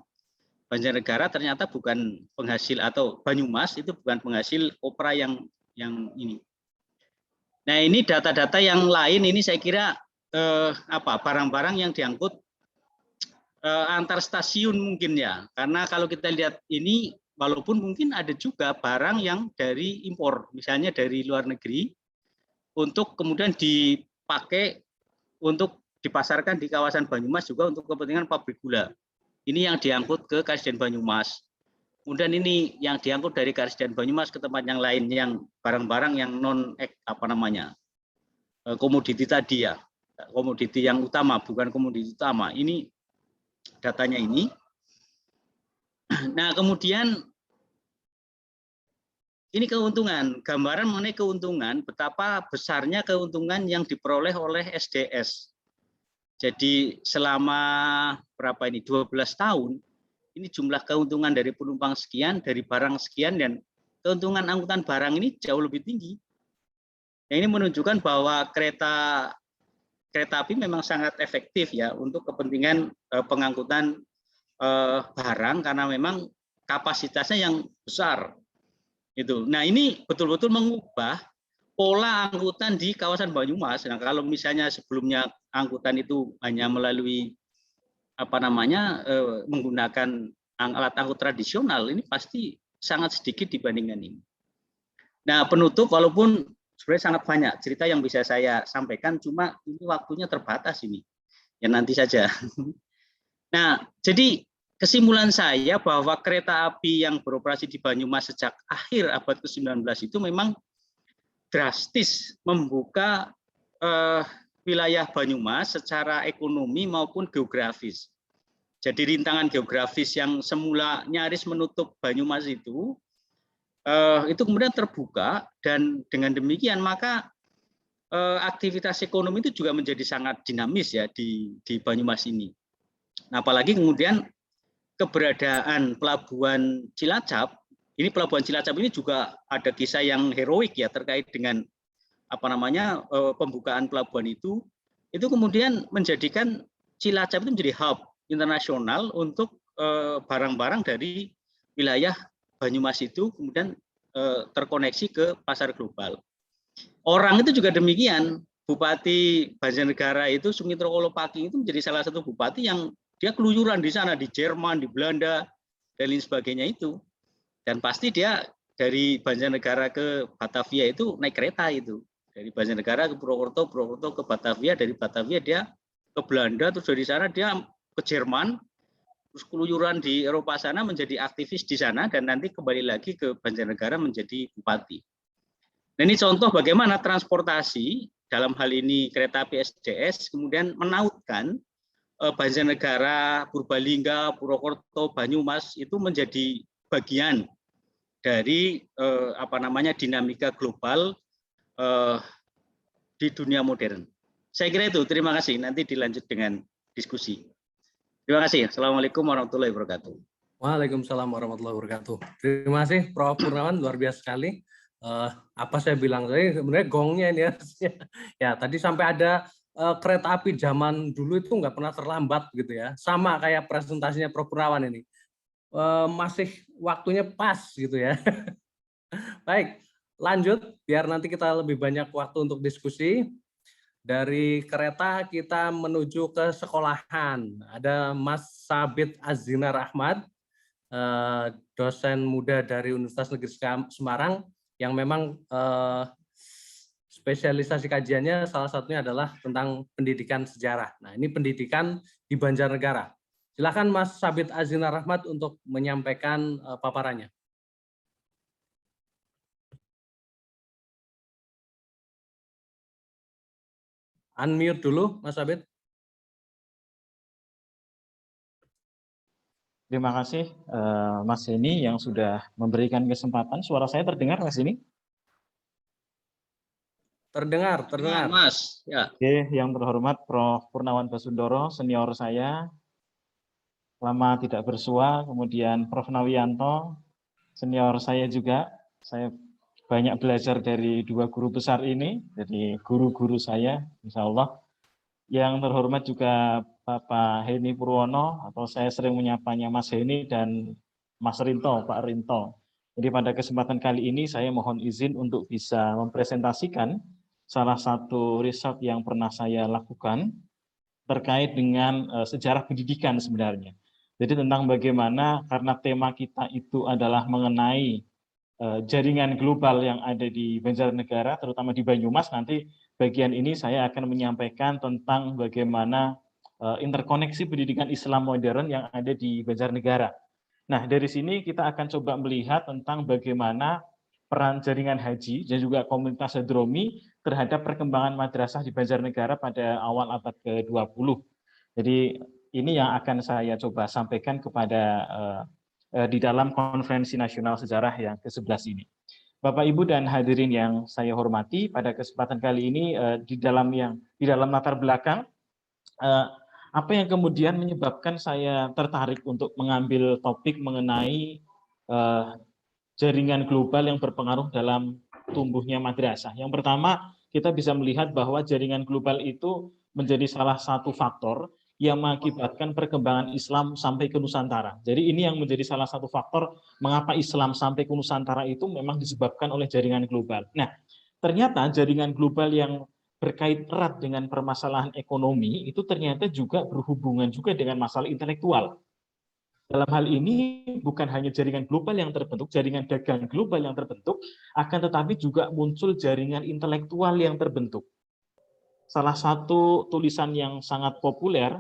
Banjarnegara ternyata bukan penghasil, atau Banyumas itu bukan penghasil kopra yang ini. Nah, ini data-data yang lain ini saya kira barang-barang yang diangkut antar stasiun mungkin ya. Karena kalau kita lihat ini, walaupun mungkin ada juga barang yang dari impor, misalnya dari luar negeri, untuk kemudian dipakai untuk dipasarkan di kawasan Banyumas juga untuk kepentingan pabrik gula. Ini yang diangkut ke Karsiden Banyumas. Kemudian ini yang diangkut dari Karsiden Banyumas ke tempat yang lain, yang barang-barang yang non komoditi tadi ya, komoditi yang utama, bukan komoditi utama. Ini datanya ini. Nah, kemudian ini keuntungan, gambaran mengenai keuntungan, betapa besarnya keuntungan yang diperoleh oleh SDS. Jadi selama 12 tahun, ini jumlah keuntungan dari penumpang sekian, dari barang sekian, dan keuntungan angkutan barang ini jauh lebih tinggi. Yang ini menunjukkan bahwa kereta api memang sangat efektif ya untuk kepentingan pengangkutan barang, karena memang kapasitasnya yang besar. Itu. Nah, ini betul-betul mengubah pola angkutan di kawasan Banyumas. Nah, kalau misalnya sebelumnya angkutan itu hanya melalui menggunakan alat angkut tradisional, ini pasti sangat sedikit dibandingkan ini. Nah, penutup, walaupun sebenarnya sangat banyak cerita yang bisa saya sampaikan, cuma ini waktunya terbatas ini. Ya nanti saja. Nah, jadi kesimpulan saya bahwa kereta api yang beroperasi di Banyumas sejak akhir abad ke-19 itu memang drastis membuka wilayah Banyumas secara ekonomi maupun geografis. Jadi rintangan geografis yang semula nyaris menutup Banyumas itu kemudian terbuka, dan dengan demikian maka aktivitas ekonomi itu juga menjadi sangat dinamis ya di Banyumas ini. Nah, apalagi kemudian keberadaan pelabuhan Cilacap, ini pelabuhan Cilacap ini juga ada kisah yang heroik ya terkait dengan pembukaan pelabuhan itu kemudian menjadikan Cilacap itu menjadi hub internasional untuk barang-barang dari wilayah Banyumas itu kemudian terkoneksi ke pasar global. Orang itu juga demikian. Bupati Banjarnegara itu Sumitra Olopaki itu menjadi salah satu bupati yang dia keluyuran di sana, di Jerman, di Belanda, dan lain sebagainya itu. Dan pasti dia dari Banjarnegara ke Batavia itu naik kereta itu. Dari Banjarnegara ke Purwokerto, Purwokerto ke Batavia, dari Batavia dia ke Belanda, terus dari sana dia ke Jerman, terus keluyuran di Eropa sana menjadi aktivis di sana, dan nanti kembali lagi ke Banjarnegara menjadi bupati. Nah, ini contoh bagaimana transportasi, dalam hal ini kereta api SJS, kemudian menautkan Banjarnegara, Purbalingga, Purwokerto, Banyumas itu menjadi bagian dari dinamika global di dunia modern. Saya kira itu. Terima kasih. Nanti dilanjut dengan diskusi. Terima kasih. Assalamualaikum warahmatullahi wabarakatuh. Waalaikumsalam warahmatullahi wabarakatuh. Terima kasih Prof. Purnawan, luar biasa sekali. Apa saya bilang tadi sebenarnya gongnya ini ya tadi sampai ada kereta api zaman dulu itu nggak pernah terlambat gitu ya, sama kayak presentasinya Prof. Purnawan ini masih waktunya pas gitu ya. Baik, lanjut biar nanti kita lebih banyak waktu untuk diskusi. Dari kereta kita menuju ke sekolahan, ada Mas Sabit Azinar Ahmad, dosen muda dari Universitas Negeri Semarang, yang memang spesialisasi kajiannya salah satunya adalah tentang pendidikan sejarah. Nah, ini pendidikan di Banjarnegara. Silakan Mas Sabit Azinar Ahmad untuk menyampaikan paparannya. Unmute dulu, Mas Sabit. Terima kasih Mas Heni yang sudah memberikan kesempatan. Suara saya terdengar Mas Heni? Terdengar. Mas. Ya. Oke, yang terhormat Prof. Purnawan Basundoro, senior saya, lama tidak bersua, kemudian Prof. Nawianto, senior saya juga. Saya banyak belajar dari dua guru besar ini, jadi guru-guru saya, insya Allah. Yang terhormat juga Bapak Heni Purwono, atau saya sering menyapanya Mas Heni dan Mas Rinto, Pak Rinto. Jadi pada kesempatan kali ini saya mohon izin untuk bisa mempresentasikan salah satu riset yang pernah saya lakukan terkait dengan sejarah pendidikan sebenarnya. Jadi tentang bagaimana karena tema kita itu adalah mengenai jaringan global yang ada di Banjarnegara, terutama di Banyumas, nanti bagian ini saya akan menyampaikan tentang bagaimana interkoneksi pendidikan Islam modern yang ada di Banjarnegara. Nah, dari sini kita akan coba melihat tentang bagaimana peran jaringan haji dan juga komunitas Hadromi terhadap perkembangan madrasah di Banjarnegara pada awal abad ke-20. Jadi ini yang akan saya coba sampaikan kepada di dalam Konferensi Nasional Sejarah yang ke-11 ini. Bapak Ibu dan hadirin yang saya hormati, pada kesempatan kali ini di dalam latar belakang apa yang kemudian menyebabkan saya tertarik untuk mengambil topik mengenai jaringan global yang berpengaruh dalam tumbuhnya madrasah. Yang pertama, kita bisa melihat bahwa jaringan global itu menjadi salah satu faktor yang mengakibatkan perkembangan Islam sampai ke Nusantara. Jadi ini yang menjadi salah satu faktor mengapa Islam sampai ke Nusantara itu memang disebabkan oleh jaringan global. Nah, ternyata jaringan global yang berkait erat dengan permasalahan ekonomi itu ternyata juga berhubungan juga dengan masalah intelektual. Dalam hal ini bukan hanya jaringan global yang terbentuk, jaringan dagang global yang terbentuk, akan tetapi juga muncul jaringan intelektual yang terbentuk. Salah satu tulisan yang sangat populer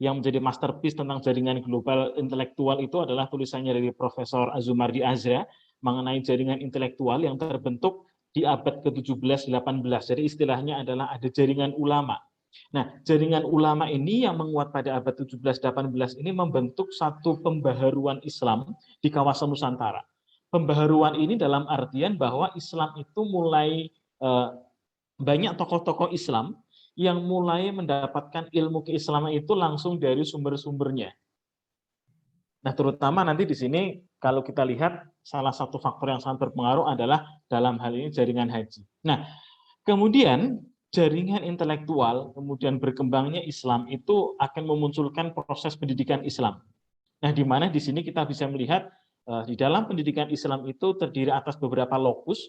yang menjadi masterpiece tentang jaringan global intelektual itu adalah tulisannya dari Profesor Azumardi Azra mengenai jaringan intelektual yang terbentuk di abad ke-17-18. Jadi istilahnya adalah ada jaringan ulama. Nah, jaringan ulama ini yang menguat pada abad 17-18 ini membentuk satu pembaharuan Islam di kawasan Nusantara. Pembaharuan ini dalam artian bahwa Islam itu mulai banyak tokoh-tokoh Islam yang mulai mendapatkan ilmu keislaman itu langsung dari sumber-sumbernya. Nah, terutama nanti di sini kalau kita lihat salah satu faktor yang sangat berpengaruh adalah dalam hal ini jaringan haji. Nah, kemudian jaringan intelektual, kemudian berkembangnya Islam itu akan memunculkan proses pendidikan Islam. Nah, di mana di sini kita bisa melihat di dalam pendidikan Islam itu terdiri atas beberapa lokus,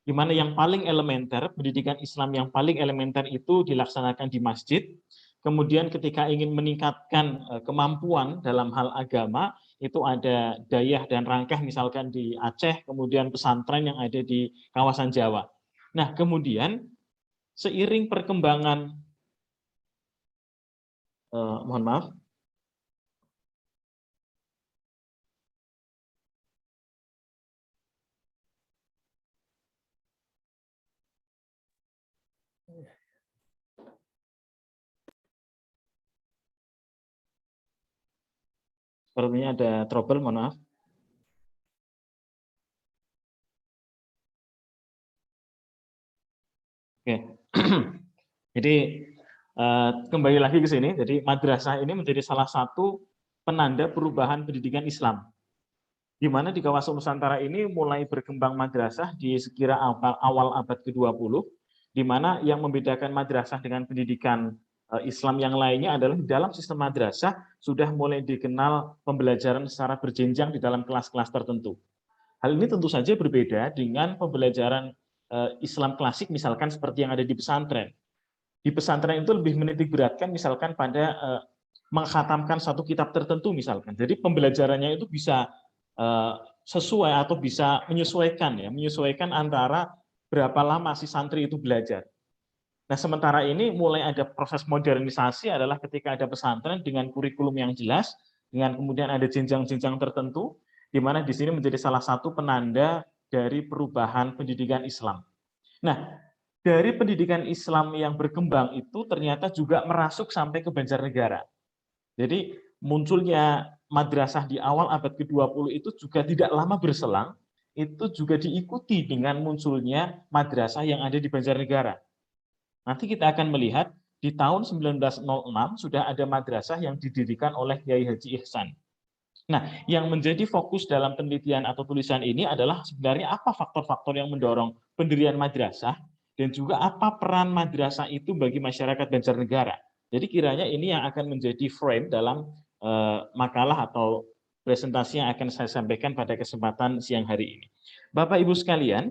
di mana yang paling elementer, pendidikan Islam yang paling elementer itu dilaksanakan di masjid. Kemudian ketika ingin meningkatkan kemampuan dalam hal agama, itu ada dayah dan rangkah misalkan di Aceh, kemudian pesantren yang ada di kawasan Jawa. Nah, kemudian seiring perkembangan, mohon maaf, sepertinya ada trouble, mohon maaf. Oke, jadi kembali lagi ke sini. Jadi madrasah ini menjadi salah satu penanda perubahan pendidikan Islam. Di mana di kawasan Nusantara ini mulai berkembang madrasah di sekira awal abad ke-20, di mana yang membedakan madrasah dengan pendidikan Islam yang lainnya adalah di dalam sistem madrasah sudah mulai dikenal pembelajaran secara berjenjang di dalam kelas-kelas tertentu. Hal ini tentu saja berbeda dengan pembelajaran Islam klasik misalkan seperti yang ada di pesantren. Di pesantren itu lebih menitik beratkan misalkan pada mengkhatamkan satu kitab tertentu misalkan. Jadi pembelajarannya itu bisa sesuai atau bisa menyesuaikan antara berapa lama si santri itu belajar. Nah, sementara ini mulai ada proses modernisasi adalah ketika ada pesantren dengan kurikulum yang jelas, dengan kemudian ada jenjang-jenjang tertentu, di mana di sini menjadi salah satu penanda dari perubahan pendidikan Islam. Nah, dari pendidikan Islam yang berkembang itu ternyata juga merasuk sampai ke Banjarnegara. Jadi munculnya madrasah di awal abad ke-20 itu juga tidak lama berselang, itu juga diikuti dengan munculnya madrasah yang ada di Banjarnegara. Nanti kita akan melihat di tahun 1906 sudah ada madrasah yang didirikan oleh Kiai Haji Ihsan. Nah, yang menjadi fokus dalam penelitian atau tulisan ini adalah sebenarnya apa faktor-faktor yang mendorong pendirian madrasah dan juga apa peran madrasah itu bagi masyarakat Banjarnegara. Jadi kiranya ini yang akan menjadi frame dalam makalah atau presentasi yang akan saya sampaikan pada kesempatan siang hari ini. Bapak Ibu sekalian,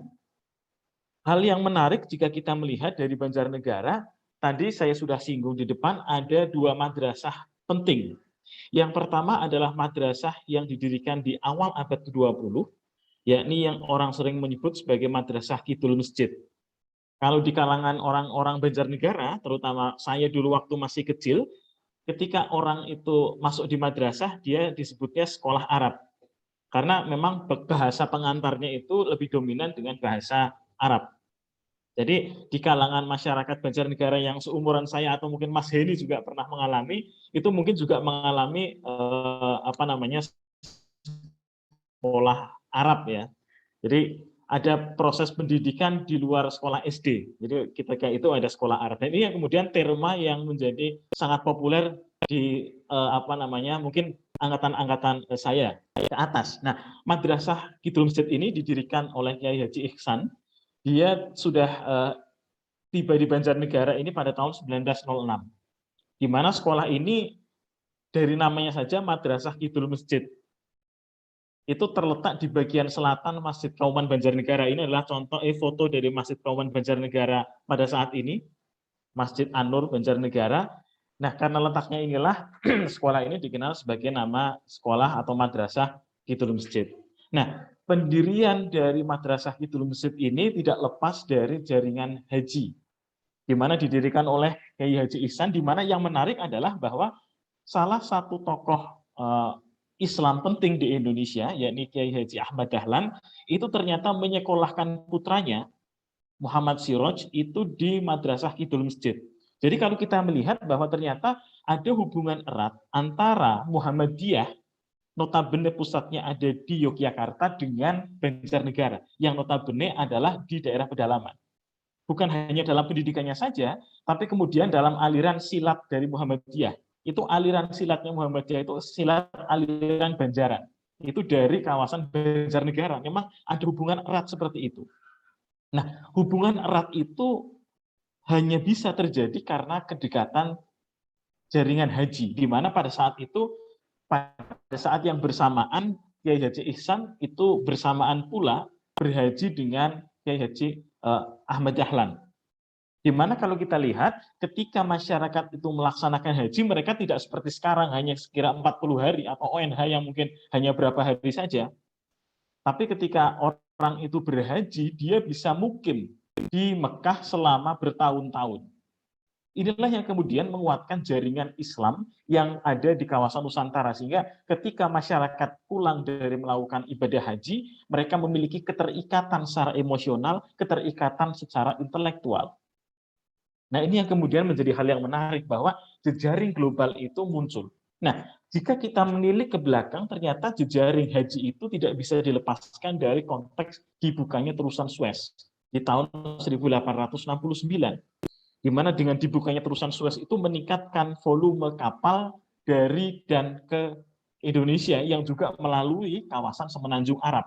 hal yang menarik jika kita melihat dari Banjarnegara, tadi saya sudah singgung di depan ada dua madrasah penting. Yang pertama adalah madrasah yang didirikan di awal abad ke-20, yakni yang orang sering menyebut sebagai madrasah Kidul Masjid. Kalau di kalangan orang-orang Banjarnegara, terutama saya dulu waktu masih kecil, ketika orang itu masuk di madrasah, dia disebutnya sekolah Arab. Karena memang bahasa pengantarnya itu lebih dominan dengan bahasa Arab. Jadi di kalangan masyarakat Banjarnegara yang seumuran saya atau mungkin Mas Heni juga pernah mengalami, itu mungkin juga mengalami sekolah Arab ya. Jadi ada proses pendidikan di luar sekolah SD. Jadi ketika itu ada sekolah Arab. Dan ini yang kemudian terma yang menjadi sangat populer di mungkin angkatan-angkatan saya ke atas. Nah, madrasah Kidul Masjid ini didirikan oleh Kiai Haji Ihsan. Dia sudah tiba di Banjarnegara ini pada tahun 1906. Di mana sekolah ini dari namanya saja Madrasah Kidul Masjid. Itu terletak di bagian selatan Masjid Kauman Banjarnegara. Ini adalah contoh foto dari Masjid Kauman Banjarnegara pada saat ini. Masjid An-Nur Banjarnegara. Nah, karena letaknya inilah sekolah ini dikenal sebagai nama sekolah atau Madrasah Kidul Masjid. Nah, pendirian dari Madrasah Kidul Masjid ini tidak lepas dari jaringan haji, di mana didirikan oleh Kiai Haji Ihsan, di mana yang menarik adalah bahwa salah satu tokoh Islam penting di Indonesia, yakni Kiai Haji Ahmad Dahlan, itu ternyata menyekolahkan putranya, Muhammad Siroj, itu di Madrasah Kidul Masjid. Jadi kalau kita melihat bahwa ternyata ada hubungan erat antara Muhammadiyah, notabene pusatnya ada di Yogyakarta, dengan Banjarnegara, yang notabene adalah di daerah pedalaman. bukan hanya dalam pendidikannya saja, tapi kemudian dalam aliran silat dari Muhammadiyah. Itu aliran silatnya Muhammadiyah itu silat aliran Banjaran. Itu dari kawasan Banjarnegara. Memang ada hubungan erat seperti itu. Nah, hubungan erat itu hanya bisa terjadi karena kedekatan jaringan haji, di mana pada saat itu, pada saat yang bersamaan, Kiai Haji Ihsan itu bersamaan pula berhaji dengan Kiai Haji Ahmad Dahlan. Di mana kalau kita lihat, ketika masyarakat itu melaksanakan haji, mereka tidak seperti sekarang, hanya sekira 40 hari, atau ONH yang mungkin hanya berapa hari saja. Tapi ketika orang itu berhaji, dia bisa mukim di Mekah selama bertahun-tahun. Inilah yang kemudian menguatkan jaringan Islam yang ada di kawasan Nusantara, sehingga ketika masyarakat pulang dari melakukan ibadah haji, mereka memiliki keterikatan secara emosional, keterikatan secara intelektual. Nah, ini yang kemudian menjadi hal yang menarik, bahwa jejaring global itu muncul. Nah, jika kita menilik ke belakang, ternyata jejaring haji itu tidak bisa dilepaskan dari konteks dibukanya terusan Suez di tahun 1869. Di mana dengan dibukanya terusan Suez itu meningkatkan volume kapal dari dan ke Indonesia yang juga melalui kawasan Semenanjung Arab.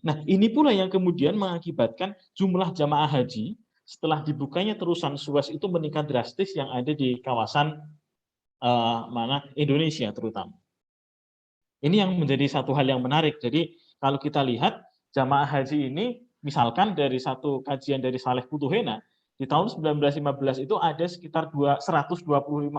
Nah, ini pula yang kemudian mengakibatkan jumlah jamaah haji setelah dibukanya terusan Suez itu meningkat drastis yang ada di kawasan Indonesia terutama. Ini yang menjadi satu hal yang menarik. Jadi kalau kita lihat jamaah haji ini, misalkan dari satu kajian dari Saleh Putuhena, di tahun 1915 itu ada sekitar 125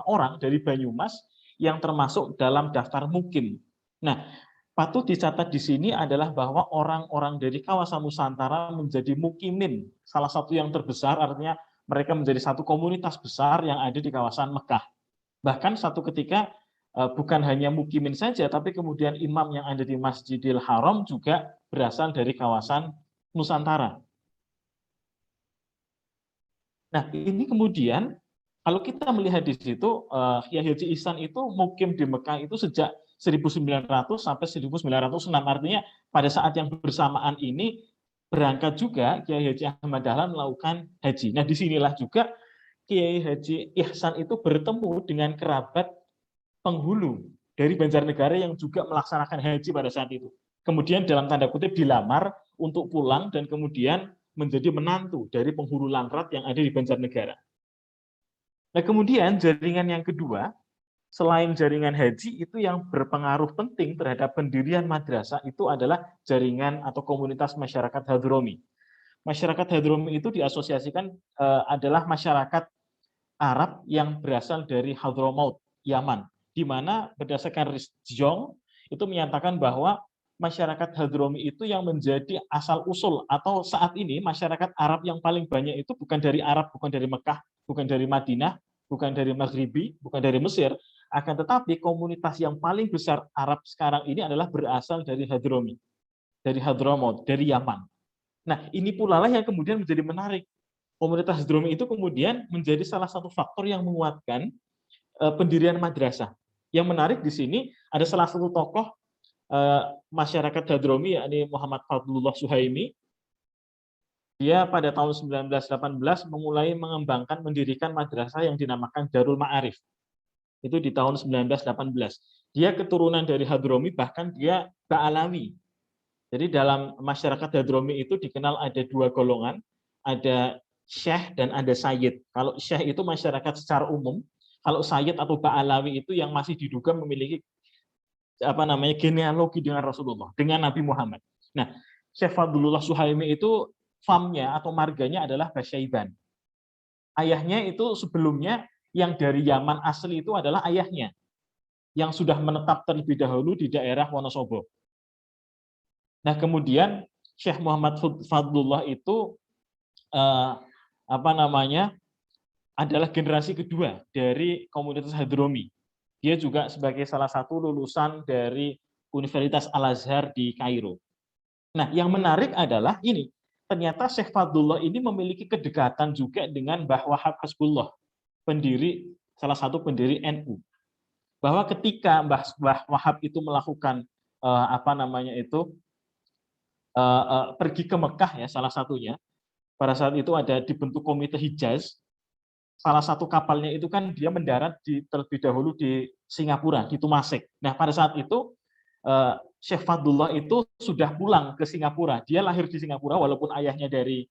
orang dari Banyumas yang termasuk dalam daftar mukim. Nah, patut dicatat di sini adalah bahwa orang-orang dari kawasan Nusantara menjadi mukimin, salah satu yang terbesar, artinya mereka menjadi satu komunitas besar yang ada di kawasan Mekah. Bahkan satu ketika bukan hanya mukimin saja, tapi kemudian imam yang ada di Masjidil Haram juga berasal dari kawasan Nusantara. Nah, ini kemudian kalau kita melihat di situ, Kiai Haji Ihsan itu mukim di Mekah itu sejak 1900 sampai 1906. Artinya pada saat yang bersamaan ini berangkat juga Kiai Haji Ahmad Dahlan melakukan haji. Nah, disinilah juga Kiai Haji Ihsan itu bertemu dengan kerabat penghulu dari Banjarnegara yang juga melaksanakan haji pada saat itu. Kemudian dalam tanda kutip dilamar untuk pulang dan kemudian menjadi menantu dari penghulu Langrat yang ada di Banjarnegara. Nah, kemudian jaringan yang kedua, selain jaringan haji, itu yang berpengaruh penting terhadap pendirian madrasah itu adalah jaringan atau komunitas masyarakat Hadromi. Masyarakat Hadromi itu diasosiasikan adalah masyarakat Arab yang berasal dari Hadramaut, Yaman, di mana berdasarkan Rizjong itu menyatakan bahwa masyarakat Hadromi itu yang menjadi asal-usul, atau saat ini masyarakat Arab yang paling banyak itu bukan dari Arab, bukan dari Mekah, bukan dari Madinah, bukan dari Maghribi, bukan dari Mesir, akan tetapi komunitas yang paling besar Arab sekarang ini adalah berasal dari Hadromi, dari Hadramaut, dari Yaman. Nah, ini pula lah yang kemudian menjadi menarik. Komunitas Hadromi itu kemudian menjadi salah satu faktor yang menguatkan pendirian madrasah. Yang menarik di sini ada salah satu tokoh masyarakat Hadromi, yakni Muhammad Fadlullah Suhaimi. Dia pada tahun 1918 memulai mengembangkan, mendirikan madrasah yang dinamakan Darul Ma'arif. Itu di tahun 1918. Dia keturunan dari Hadromi, bahkan dia Ba'alawi. Jadi dalam masyarakat Hadromi itu dikenal ada dua golongan, ada Syekh dan ada Sayyid. Kalau Syekh itu masyarakat secara umum, kalau Sayyid atau Ba'alawi itu yang masih diduga memiliki genealogi dengan Rasulullah, dengan Nabi Muhammad. Nah, Syekh Fadlullah Suhaimi itu famnya atau marganya adalah Basyaiban. Ayahnya itu sebelumnya yang dari Yaman asli itu adalah ayahnya yang sudah menetap terlebih dahulu di daerah Wonosobo. Nah, kemudian Syekh Muhammad Fadlullah itu adalah generasi kedua dari komunitas Hadromi. Dia juga sebagai salah satu lulusan dari Universitas Al-Azhar di Kairo. Nah, yang menarik adalah ini, ternyata Syekh Fadlullah ini memiliki kedekatan juga dengan Mbah Wahab Hasbullah, salah satu pendiri NU. Bahwa ketika Mbah Wahab itu melakukan pergi ke Mekah ya, salah satunya, pada saat itu ada dibentuk komite Hijaz. Salah satu kapalnya itu kan dia mendarat terlebih dahulu di Singapura, di Temasek. Nah, pada saat itu Syekh Fadlullah itu sudah pulang ke Singapura. Dia lahir di Singapura walaupun ayahnya dari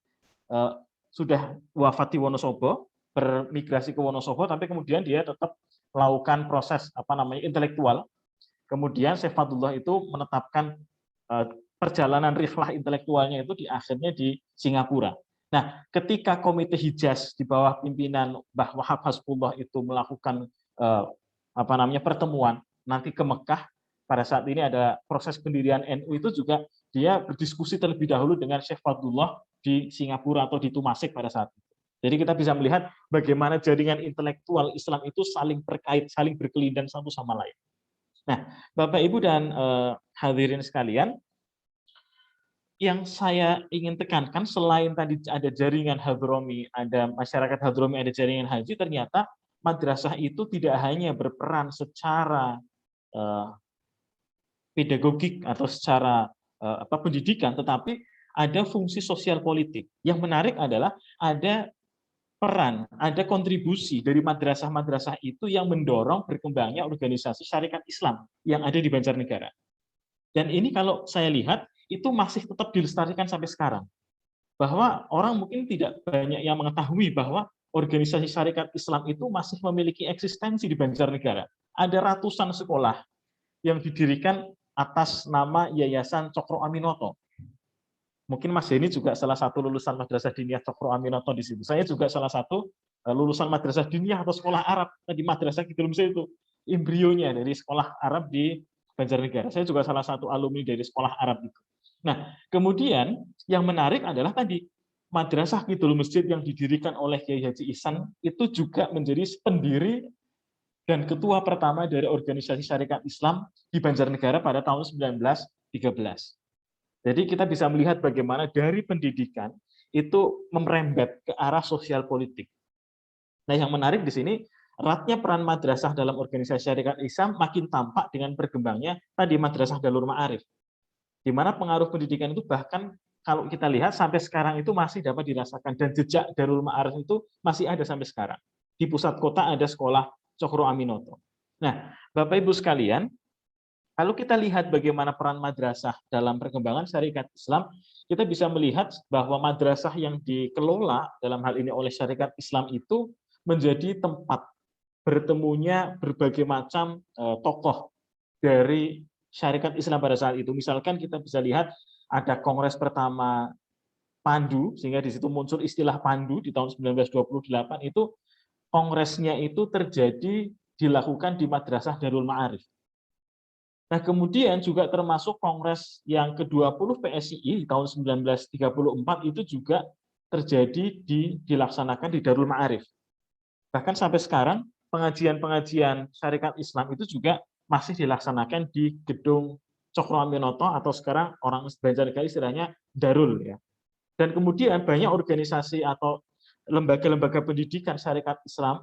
sudah wafat di Wonosobo, bermigrasi ke Wonosobo, tapi kemudian dia tetap melakukan proses intelektual. Kemudian Syekh Fadlullah itu menetapkan perjalanan rihlah intelektualnya itu akhirnya di Singapura. Nah, ketika komite Hijaz di bawah pimpinan Mbah Wahab Hasbullah itu melakukan pertemuan nanti ke Mekah, pada saat ini ada proses pendirian NU itu juga dia berdiskusi terlebih dahulu dengan Syekh Fadlullah di Singapura atau di Temasek pada saat itu. Jadi kita bisa melihat bagaimana jaringan intelektual Islam itu saling terkait, saling berkelindan satu sama lain. Nah, Bapak Ibu dan hadirin sekalian, yang saya ingin tekankan selain tadi ada jaringan Hadromi, ada masyarakat Hadromi, ada jaringan haji, ternyata madrasah itu tidak hanya berperan secara pedagogik atau secara pendidikan, tetapi ada fungsi sosial politik. Yang menarik adalah ada peran, ada kontribusi dari madrasah-madrasah itu yang mendorong berkembangnya organisasi syarikat Islam yang ada di Banjarnegara. Dan ini kalau saya lihat, itu masih tetap dilestarikan sampai sekarang. Bahwa orang mungkin tidak banyak yang mengetahui bahwa organisasi syarikat Islam itu masih memiliki eksistensi di Banjarnegara. Ada ratusan sekolah yang didirikan atas nama Yayasan Cokro Aminoto. Mungkin Mas Heni juga salah satu lulusan Madrasah Diniyah Cokro Aminoto di situ. Saya juga salah satu lulusan Madrasah Diniyah atau sekolah Arab di Madrasah Kidul Mesir itu, embrionya dari sekolah Arab di Banjarnegara. Saya juga salah satu alumni dari sekolah Arab itu. Nah, kemudian yang menarik adalah tadi Madrasah Kidul Masjid yang didirikan oleh Kiai Haji Ihsan itu juga menjadi pendiri dan ketua pertama dari organisasi syarikat Islam di Banjarnegara pada tahun 1913. Jadi kita bisa melihat bagaimana dari pendidikan itu merembet ke arah sosial politik. Nah, yang menarik di sini eratnya peran madrasah dalam organisasi syarikat Islam makin tampak dengan berkembangnya tadi Madrasah Darul Ma'arif, di mana pengaruh pendidikan itu bahkan kalau kita lihat sampai sekarang itu masih dapat dirasakan, dan jejak Darul Ma'arif itu masih ada sampai sekarang. Di pusat kota ada sekolah Cokro Aminoto. Nah, Bapak Ibu sekalian, kalau kita lihat bagaimana peran madrasah dalam perkembangan syarikat Islam, kita bisa melihat bahwa madrasah yang dikelola dalam hal ini oleh syarikat Islam itu menjadi tempat bertemunya berbagai macam tokoh dari syarikat Islam pada saat itu. Misalkan kita bisa lihat ada kongres pertama Pandu, sehingga di situ muncul istilah Pandu di tahun 1928, itu kongresnya itu terjadi dilakukan di Madrasah Darul Ma'arif. Nah, kemudian juga termasuk kongres yang ke-20 PSII di tahun 1934 itu juga terjadi dilaksanakan di Darul Ma'arif. Bahkan sampai sekarang pengajian-pengajian syarikat Islam itu juga masih dilaksanakan di gedung Cokro Aminoto atau sekarang orang Banjarnegara istilahnya Darul ya. Dan kemudian banyak organisasi atau lembaga-lembaga pendidikan syarikat Islam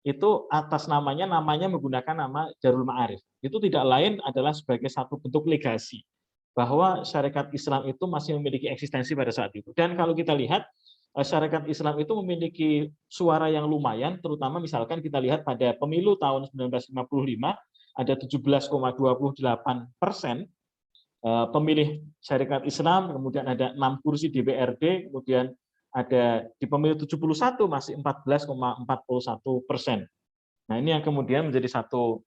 itu atas namanya menggunakan nama Darul Ma'arif. Itu tidak lain adalah sebagai satu bentuk legasi bahwa syarikat Islam itu masih memiliki eksistensi pada saat itu. Dan kalau kita lihat syarikat Islam itu memiliki suara yang lumayan, terutama misalkan kita lihat pada pemilu tahun 1955 ada 17,28% pemilih syarikat Islam, kemudian ada 6 kursi DPRD, kemudian ada di pemilu 71 masih 14,41%. Nah, ini yang kemudian menjadi satu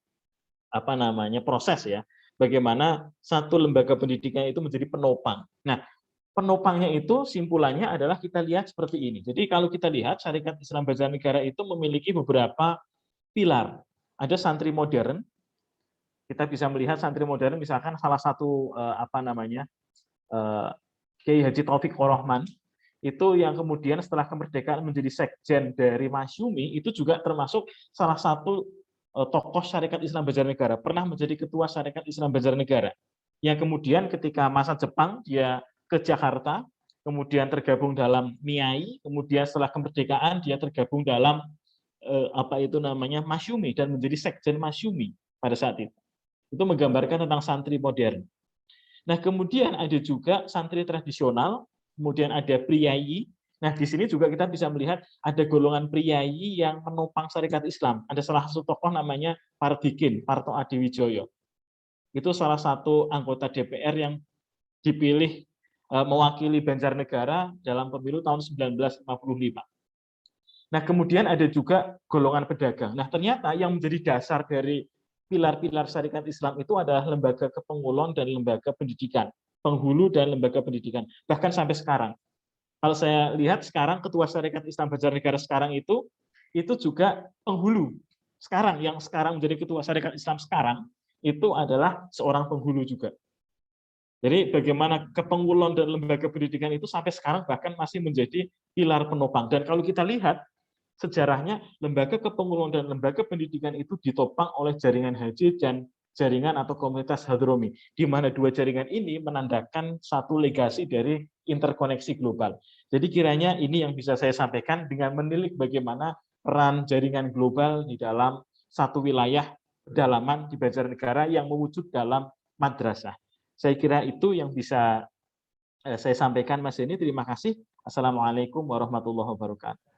proses ya, bagaimana satu lembaga pendidikan itu menjadi penopang. Nah, penopangnya itu simpulannya adalah kita lihat seperti ini. Jadi kalau kita lihat syarikat Islam Banjarnegara itu memiliki beberapa pilar. Ada santri modern. Kita bisa melihat santri modern misalkan salah satu Kiai Haji Taufik Rohman itu yang kemudian setelah kemerdekaan menjadi sekjen dari Masyumi, itu juga termasuk salah satu tokoh syarikat Islam Banjarnegara, pernah menjadi ketua syarikat Islam Banjarnegara, yang kemudian ketika masa Jepang dia ke Jakarta, kemudian tergabung dalam MIAI, kemudian setelah kemerdekaan dia tergabung dalam Masyumi dan menjadi sekjen Masyumi pada saat itu. Itu menggambarkan tentang santri modern. Nah, kemudian ada juga santri tradisional, kemudian ada priyayi, Nah, di sini juga kita bisa melihat ada golongan priyayi yang menopang syarikat Islam. Ada salah satu tokoh namanya Pardikin, Parto Adiwijoyo. Itu salah satu anggota DPR yang dipilih mewakili Banjarnegara dalam pemilu tahun 1955. Nah, kemudian ada juga golongan pedagang. Nah, ternyata yang menjadi dasar dari pilar-pilar syarikat Islam itu adalah lembaga kepengulon dan lembaga pendidikan, penghulu dan lembaga pendidikan. Bahkan sampai sekarang. Kalau saya lihat sekarang ketua syarikat Islam Banjarnegara sekarang itu juga penghulu. Sekarang yang sekarang menjadi ketua syarikat Islam sekarang itu adalah seorang penghulu juga. Jadi bagaimana kepengulon dan lembaga pendidikan itu sampai sekarang bahkan masih menjadi pilar penopang. Dan kalau kita lihat sejarahnya, lembaga kepengulon dan lembaga pendidikan itu ditopang oleh jaringan haji dan jaringan atau komunitas Hadromi, di mana dua jaringan ini menandakan satu legasi dari interkoneksi global. Jadi kiranya ini yang bisa saya sampaikan dengan menilik bagaimana peran jaringan global di dalam satu wilayah pedalaman di Banjarnegara yang mewujud dalam madrasah. Saya kira itu yang bisa saya sampaikan, Mas Heni. Terima kasih. Assalamualaikum warahmatullahi wabarakatuh.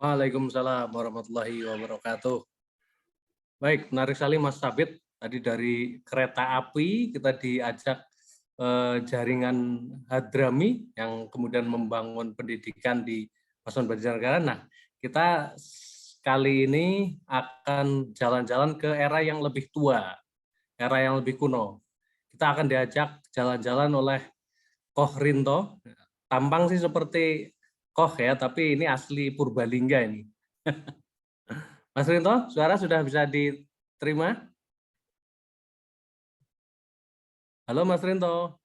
Waalaikumsalam warahmatullahi wabarakatuh. Baik, menarik sekali Mas Sabit. Tadi dari kereta api kita diajak jaringan Hadrami yang kemudian membangun pendidikan di Pasaman Banjarnegara. Nah, kita kali ini akan jalan-jalan ke era yang lebih tua, era yang lebih kuno. Kita akan diajak jalan-jalan oleh Koh Rinto. Tampang sih seperti Koh ya, tapi ini asli Purbalingga ini. Mas Rinto, suara sudah bisa diterima? Halo Mas Rinto.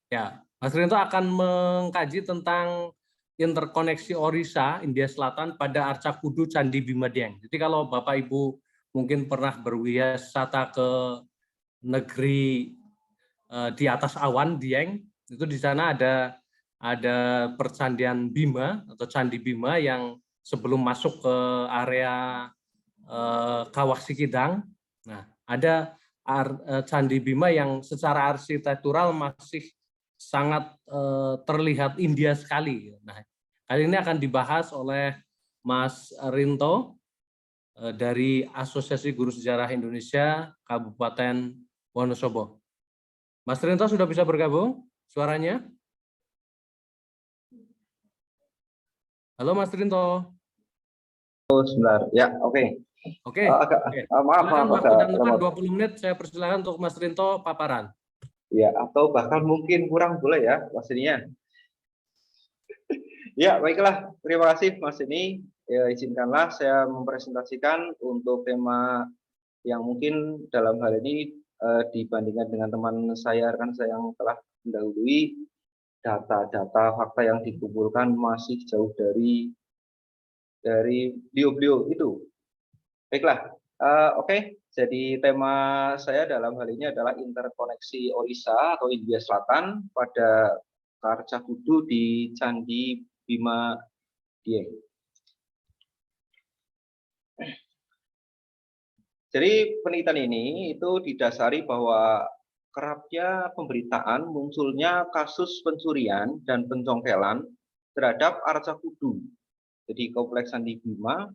Ya, Mas Rinto akan mengkaji tentang interkoneksi Orissa, India Selatan pada Arca Kudu Candi Bima Dieng. Jadi kalau Bapak Ibu mungkin pernah berwisata ke negeri di atas awan Dieng, itu di sana ada percandian Bima atau Candi Bima yang sebelum masuk ke area Kawah Sikidang. Nah, ada Candi Bima yang secara arsitektural masih sangat terlihat India sekali. Nah, kali ini akan dibahas oleh Mas Rinto dari Asosiasi Guru Sejarah Indonesia Kabupaten Wonosobo. Mas Rinto sudah bisa bergabung suaranya? Halo Mas Rinto. Oh, sebentar. Ya, oke. Oke. Maaf, waktu dan tepat 20 menit saya persilakan untuk Mas Rinto paparan. Ya, atau bahkan mungkin kurang boleh ya, Mas Ininya. Ya, baiklah. Terima kasih, Mas Ini. Ya, izinkanlah saya mempresentasikan untuk tema yang mungkin dalam hal ini dibandingkan dengan teman saya, rekan saya yang telah mendahului, data-data fakta yang dikumpulkan masih jauh dari beliau-beliau itu. Baiklah, oke. Jadi tema saya dalam hal ini adalah interkoneksi Orissa atau India Selatan pada Arca Kudu di Candi Bima Dieng. Jadi penelitian ini itu didasari bahwa kerapnya pemberitaan munculnya kasus pencurian dan pencongkelan terhadap Arca Kudu. Jadi kompleks Candi Bima,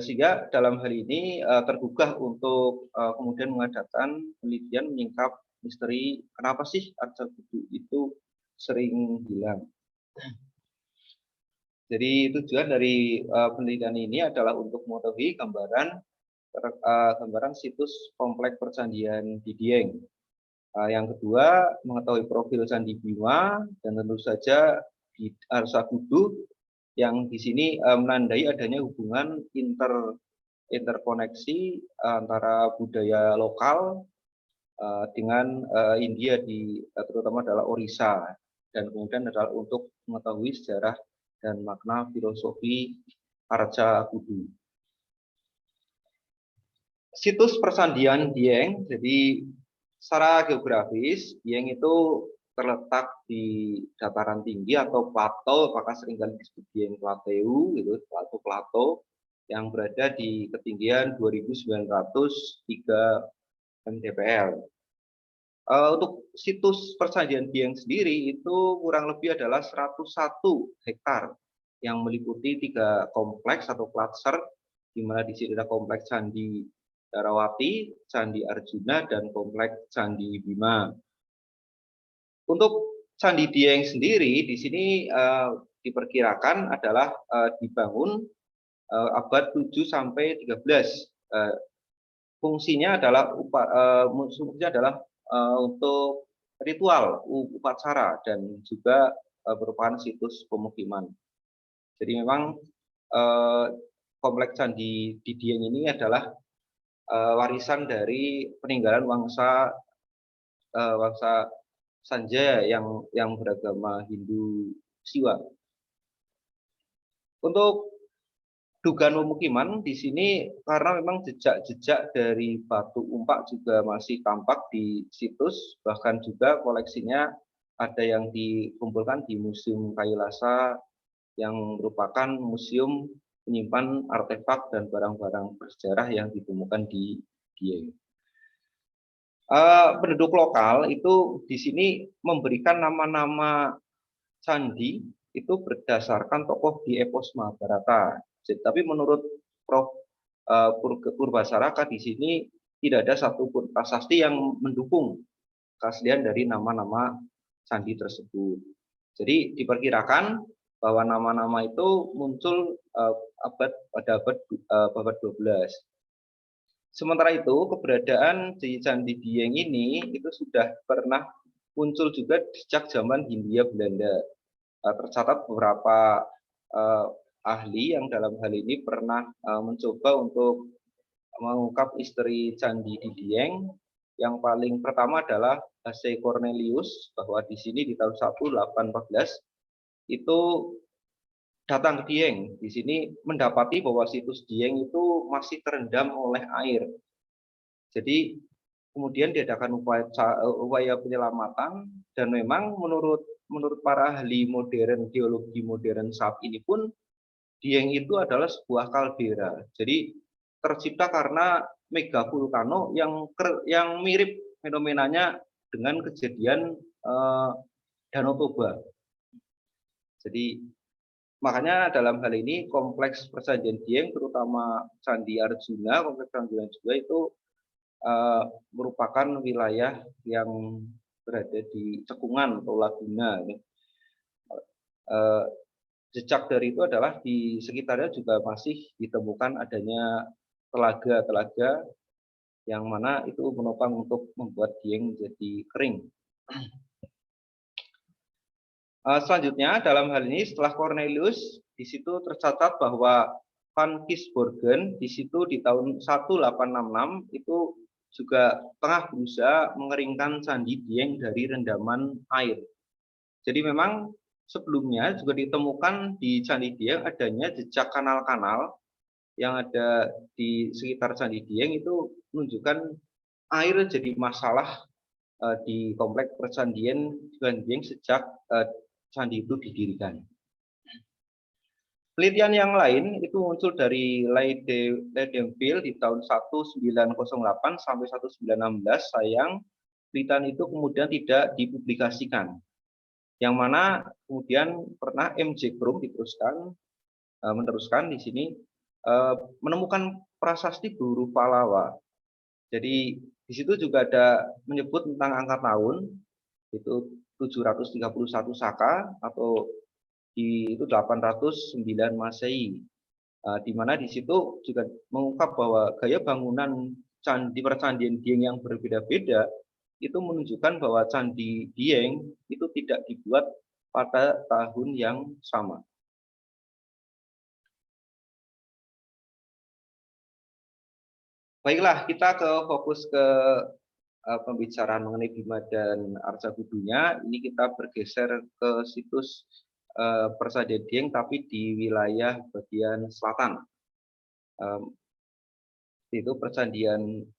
sehingga dalam hal ini tergugah untuk kemudian mengadakan penelitian menyingkap misteri kenapa sih Arca Kudu itu sering hilang. Jadi tujuan dari penelitian ini adalah untuk mengetahui gambaran situs kompleks percandian di Dieng. Yang kedua, mengetahui profil Candi Bima, dan tentu saja di Arca Kudu yang di sini menandai adanya hubungan interkoneksi antara budaya lokal dengan India terutama adalah Orissa, dan kemudian adalah untuk mengetahui sejarah dan makna filosofi Arca Kudu. Situs persandian Dieng, jadi secara geografis Dieng itu terletak di dataran tinggi atau plateau, apakah seringkali disebut Dieng Plateau, gitu, plateau yang berada di ketinggian 2.903 mdpl. Untuk situs Persandian Dieng sendiri itu kurang lebih adalah 101 hektar yang meliputi 3 kompleks atau cluster, di mana di sini ada kompleks Candi Darawati, Candi Arjuna, dan kompleks Candi Bima. Untuk Candi Dieng sendiri di sini diperkirakan adalah dibangun abad 7 sampai 13. Fungsinya adalah untuk ritual upacara dan juga merupakan situs pemukiman. Jadi memang kompleks Candi di Dieng ini adalah warisan dari peninggalan bangsa Sanjaya yang beragama Hindu Siwa. Untuk dugaan pemukiman di sini karena memang jejak-jejak dari batu umpak juga masih tampak di situs, bahkan juga koleksinya ada yang dikumpulkan di Museum Kayu Lasa yang merupakan museum menyimpan artefak dan barang-barang bersejarah yang ditemukan di Dieng. Penduduk lokal itu di sini memberikan nama-nama candi itu berdasarkan tokoh di epos Mahabharata. Tapi menurut Prof. Purbasaraka di sini tidak ada satupun prasasti yang mendukung keaslian dari nama-nama candi tersebut. Jadi diperkirakan bahwa nama-nama itu muncul pada abad 12. Sementara itu keberadaan di Candi Dieng ini itu sudah pernah muncul juga sejak zaman Hindia Belanda. Tercatat beberapa ahli yang dalam hal ini pernah mencoba untuk mengungkap misteri Candi di Dieng. Yang paling pertama adalah H.C. Cornelius, bahwa di sini di tahun 1814 itu datang ke Dieng. Di sini mendapati bahwa situs Dieng itu masih terendam oleh air. Jadi kemudian diadakan upaya penyelamatan, dan memang menurut para ahli modern, geologi modern saat ini pun Dieng itu adalah sebuah kaldera. Jadi tercipta karena mega vulkano yang mirip fenomenanya dengan kejadian Danau Toba. Jadi makanya dalam hal ini kompleks Persandian Dieng, terutama Candi Arjuna, kompleks Candi Arjuna itu merupakan wilayah yang berada di cekungan atau laguna. Jejak dari itu adalah di sekitarnya juga masih ditemukan adanya telaga-telaga yang mana itu menopang untuk membuat Dieng menjadi kering. Selanjutnya dalam hal ini setelah Cornelius, di situ tercatat bahwa Van Gisborgen di situ di tahun 1866 itu juga tengah berusaha mengeringkan Candi Dieng dari rendaman air. Jadi memang sebelumnya juga ditemukan di Candi Dieng adanya jejak kanal-kanal yang ada di sekitar Candi Dieng, itu menunjukkan air jadi masalah di kompleks Persandian Dieng sejak candi itu didirikan. Penelitian yang lain itu muncul dari Leidenville di tahun 1908 sampai 1916. Sayang penelitian itu kemudian tidak dipublikasikan. Yang mana kemudian pernah M.J. Krum meneruskan di sini menemukan prasasti Guru Palawa. Jadi di situ juga ada menyebut tentang angka tahun itu 731 Saka atau itu 809 Masehi. Di mana di situ juga mengungkap bahwa gaya bangunan Candi Persandian Dieng yang berbeda-beda itu menunjukkan bahwa Candi Dieng itu tidak dibuat pada tahun yang sama. Baiklah, kita fokus ke pembicaraan mengenai Bima dan Arcabudunya. Ini kita bergeser ke situs Persandian Dieng tapi di wilayah bagian selatan. Itu Persandian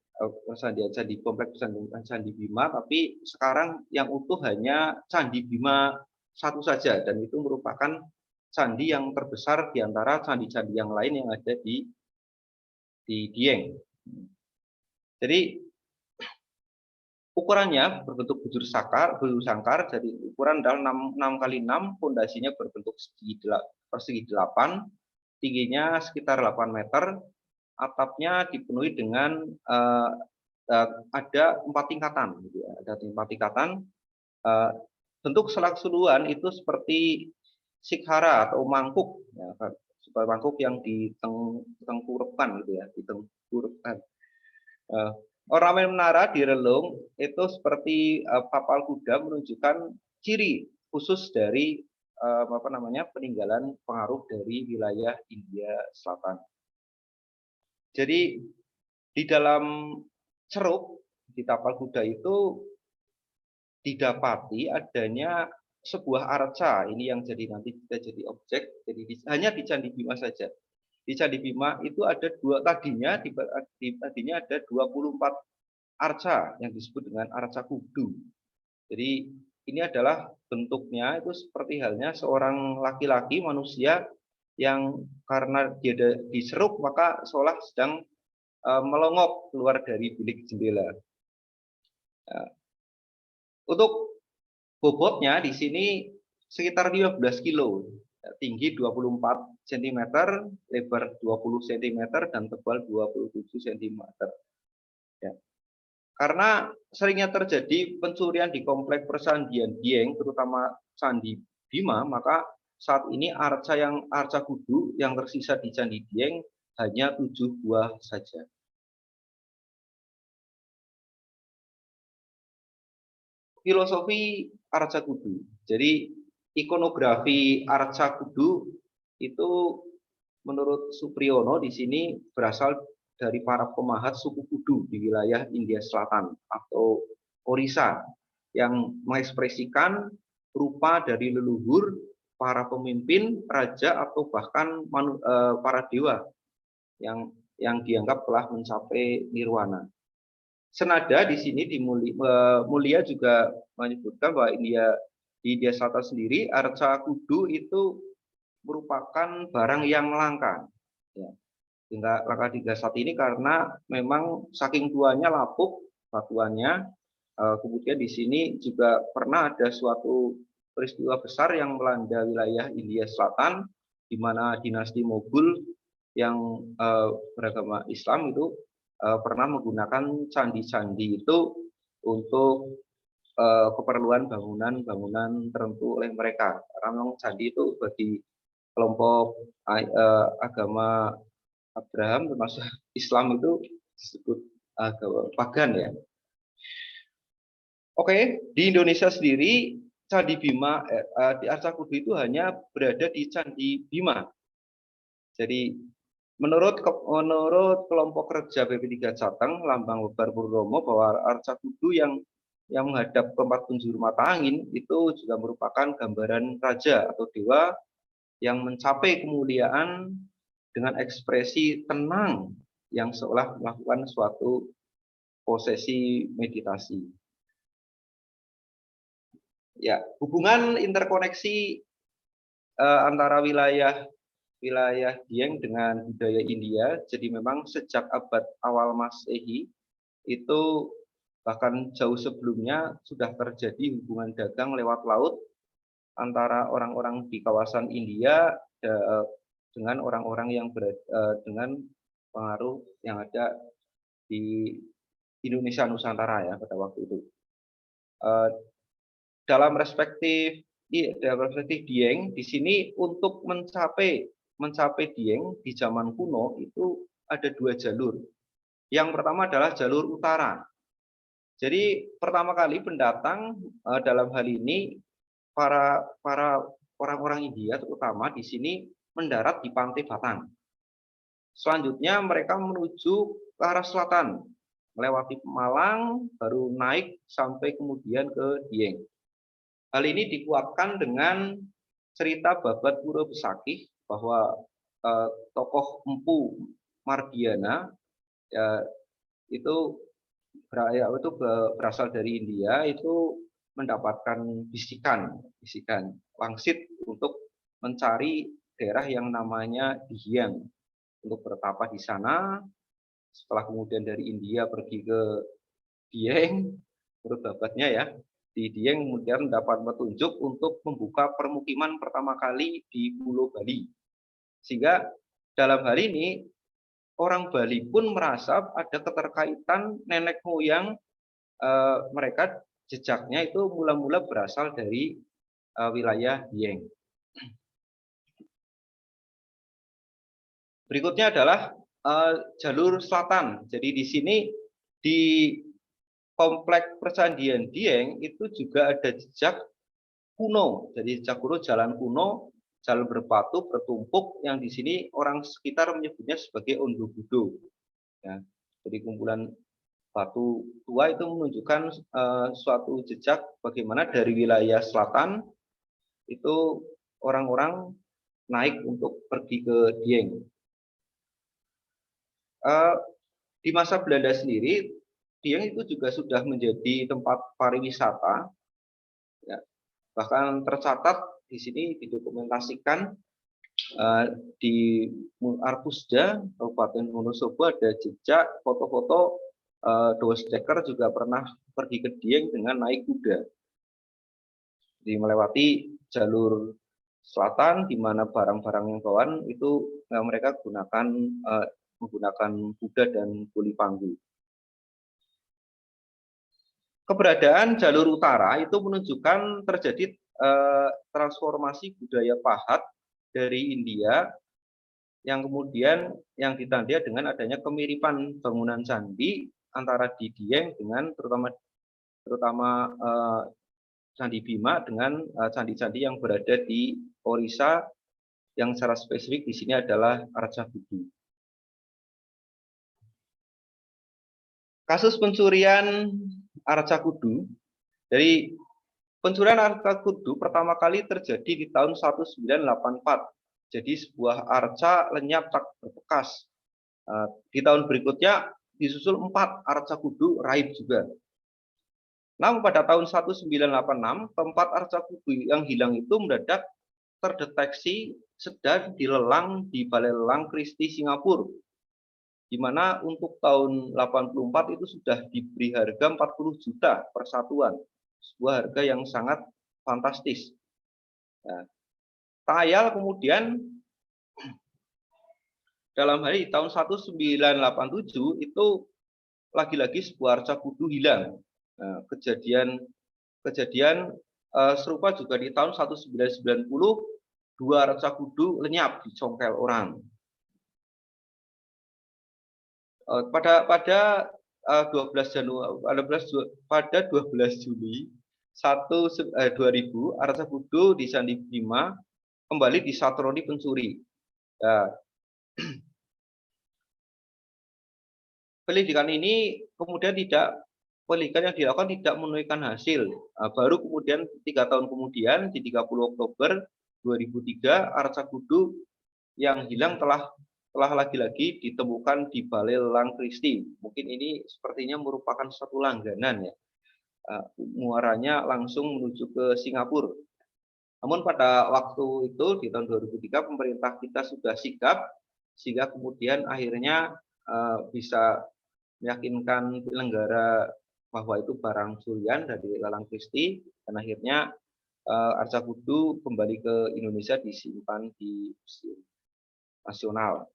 Candi Kompleks Candi Bima, tapi sekarang yang utuh hanya Candi Bima satu saja, dan itu merupakan candi yang terbesar di antara candi-candi yang lain yang ada di Dieng. Jadi Ukurannya berbentuk bujur sangkar, jadi ukuran adalah 6 kali 6, fondasinya berbentuk persegi 8, tingginya sekitar 8 meter, atapnya dipenuhi dengan ada 4 tingkatan, gitu ya. Ada 4 tingkatan. Bentuk selak-suluan itu seperti sikhara atau mangkuk, ya, seperti mangkuk yang ditengkurupkan, gitu ya, ditengkurupkan. Ornamen menara di relung itu seperti papal kuda, menunjukkan ciri khusus dari peninggalan pengaruh dari wilayah India Selatan. Jadi di dalam ceruk di tapal kuda itu didapati adanya sebuah arca, ini yang nanti kita jadi objek, jadi hanya di Candi Bima saja. Di Candi Bima itu ada tadinya ada 24 arca yang disebut dengan arca kudu. Jadi ini adalah bentuknya itu seperti halnya seorang laki-laki manusia yang karena dia diseruk maka seolah sedang melongok keluar dari bilik jendela. Untuk bobotnya di sini sekitar 15 kilo, tinggi 24 cm, lebar 20 cm, dan tebal 27 cm. Ya. Karena seringnya terjadi pencurian di komplek persandian Dieng, terutama Candi Bima, maka saat ini arca kudu yang tersisa di Candi Dieng hanya 7 buah saja. Filosofi arca kudu. Jadi ikonografi arca kudu itu menurut Supriyono di sini berasal dari para pemahat suku kudu di wilayah India Selatan atau Orissa yang mengekspresikan rupa dari leluhur, para pemimpin, raja, atau bahkan para dewa yang dianggap telah mencapai nirwana. Senada di sini Mulia juga menyebutkan bahwa di India Selatan sendiri arca kudu itu merupakan barang yang langka. Ya. Hingga langka hingga saat ini karena memang saking tuanya lapuk batuannya. Kemudian di sini juga pernah ada suatu peristiwa besar yang melanda wilayah India Selatan, di mana dinasti Moghul yang beragama Islam itu pernah menggunakan candi-candi itu untuk keperluan bangunan tertentu oleh mereka. Karena memang candi itu bagi kelompok agama Abraham termasuk Islam itu disebut agama pagan ya. Oke, di Indonesia sendiri Candi Bima di Arca Kudu itu hanya berada di Candi Bima. Jadi menurut kelompok kerja BP3 Jateng, Lambang Webar Purnomo, bahwa arca kudu yang menghadap ke 4 penjuru mata angin itu juga merupakan gambaran raja atau dewa yang mencapai kemuliaan dengan ekspresi tenang yang seolah melakukan suatu posesi meditasi. Ya, hubungan interkoneksi antara wilayah Dieng dengan budaya India. Jadi memang sejak abad awal Masehi itu bahkan jauh sebelumnya sudah terjadi hubungan dagang lewat laut antara orang-orang di kawasan India dengan orang-orang yang dengan pengaruh yang ada di Indonesia Nusantara ya pada waktu itu. Dalam perspektif Dieng di sini untuk mencapai Dieng di zaman kuno itu ada 2 jalur. Yang pertama adalah jalur utara. Jadi pertama kali pendatang dalam hal ini para orang-orang India terutama di sini mendarat di pantai Batang. Selanjutnya mereka menuju ke arah selatan, melewati Malang, baru naik sampai kemudian ke Dieng. Hal ini dikuatkan dengan cerita Babat Pura Besakih bahwa tokoh Empu Mardiana itu berasal dari India, itu mendapatkan bisikan wangsit untuk mencari daerah yang namanya Dihiang untuk bertapa di sana. Setelah kemudian dari India pergi ke Dieng, menurut babatnya ya, di Dieng kemudian mendapat petunjuk untuk membuka permukiman pertama kali di Pulau Bali. Sehingga dalam hal ini orang Bali pun merasa ada keterkaitan nenek moyang mereka, jejaknya itu mula-mula berasal dari wilayah Dieng. Berikutnya adalah jalur selatan. Jadi di sini di kompleks Percandaian Dieng itu juga ada jejak kuno. Jadi jejak kuno, jalan kuno, jalan berbatu bertumpuk yang di sini orang sekitar menyebutnya sebagai Ondo-Budo. Ya, jadi kumpulan batu tua itu menunjukkan suatu jejak bagaimana dari wilayah selatan itu orang-orang naik untuk pergi ke Dieng. Di masa Belanda sendiri, Dieng itu juga sudah menjadi tempat pariwisata. Ya, bahkan tercatat di sini didokumentasikan di Arpusda, Kabupaten Wonosobo ada jejak foto-foto Douwesdekker juga pernah pergi ke Dieng dengan naik kuda. Jadi melewati jalur selatan di mana barang-barang yang bawaan itu mereka menggunakan kuda dan kuli panggung. Keberadaan jalur utara itu menunjukkan terjadi transformasi budaya Pahat dari India yang kemudian yang ditandai dengan adanya kemiripan bangunan candi antara di Dieng dengan terutama Candi Bima dengan candi-candi yang berada di Orissa yang secara spesifik di sini adalah Arcabudu. Kasus pencurian Arcabudu, dari pencurian Arcabudu pertama kali terjadi di tahun 1984. Jadi sebuah arca lenyap tak berbekas. Di tahun berikutnya disusul 4 Arcabudu raib juga. Namun pada tahun 1986, keempat Arcabudu yang hilang itu mendadak terdeteksi sedang dilelang di Balai Lelang Christie Singapura. Di mana untuk tahun 84 itu sudah diberi harga 40 juta per satuan. Sebuah harga yang sangat fantastis. Nah, tayal kemudian dalam hal ini tahun 1987 itu lagi-lagi sebuah Arcabudu hilang. Nah, kejadian serupa juga di tahun 1990 2 Arcabudu lenyap dicongkel orang. Pada 12 Juli 2000 Arcabudu di Candi Bima kembali disatroni pencuri. Nah, penyelidikan ini kemudian penyelidikan yang dilakukan tidak menunjukkan hasil. Baru kemudian 3 tahun kemudian di 30 Oktober 2003 Arcabudu yang hilang telah lagi-lagi ditemukan di Balai Lelang Christie. Mungkin ini sepertinya merupakan suatu langganan ya. Muaranya langsung menuju ke Singapura. Namun pada waktu itu di tahun 2003 pemerintah kita sudah sigap sehingga kemudian akhirnya bisa meyakinkan penyelenggara bahwa itu barang curian dari Lelang Christie dan akhirnya Arcabudu kembali ke Indonesia disimpan di Museum Nasional.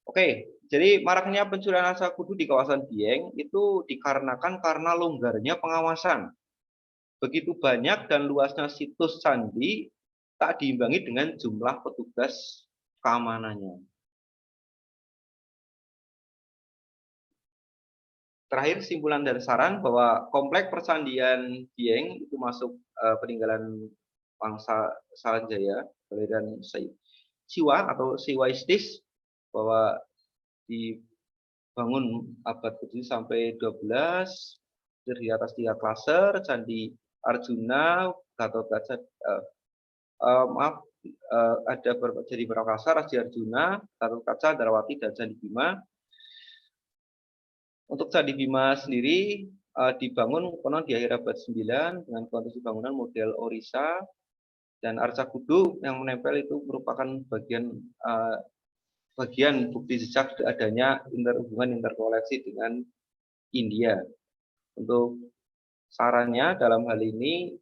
Oke, jadi maraknya pencurian Arcabudu di kawasan Dieng itu dikarenakan karena longgarnya pengawasan. Begitu banyak dan luasnya situs candi tak diimbangi dengan jumlah petugas keamanannya. Terakhir kesimpulan dan saran bahwa kompleks Percandaian Dieng itu masuk peninggalan bangsa Salanjaya, Kelahiran Siwa atau Siwaistis, bahwa dibangun abad ke-7 sampai 12 terdiri atas 3 klaser, Candi Arjuna, Gatotkaca, ada jadi berapa klaser, Candi Arjuna, Gatotkaca, Darawati, dan Candi Bima. Untuk Candi Bima sendiri dibangun konon di akhir abad 9 dengan konstruksi bangunan model Orissa, dan Arcabudu yang menempel itu merupakan bagian bukti jejak adanya hubungan interkoleksi dengan India. Untuk Sarannya dalam hal ini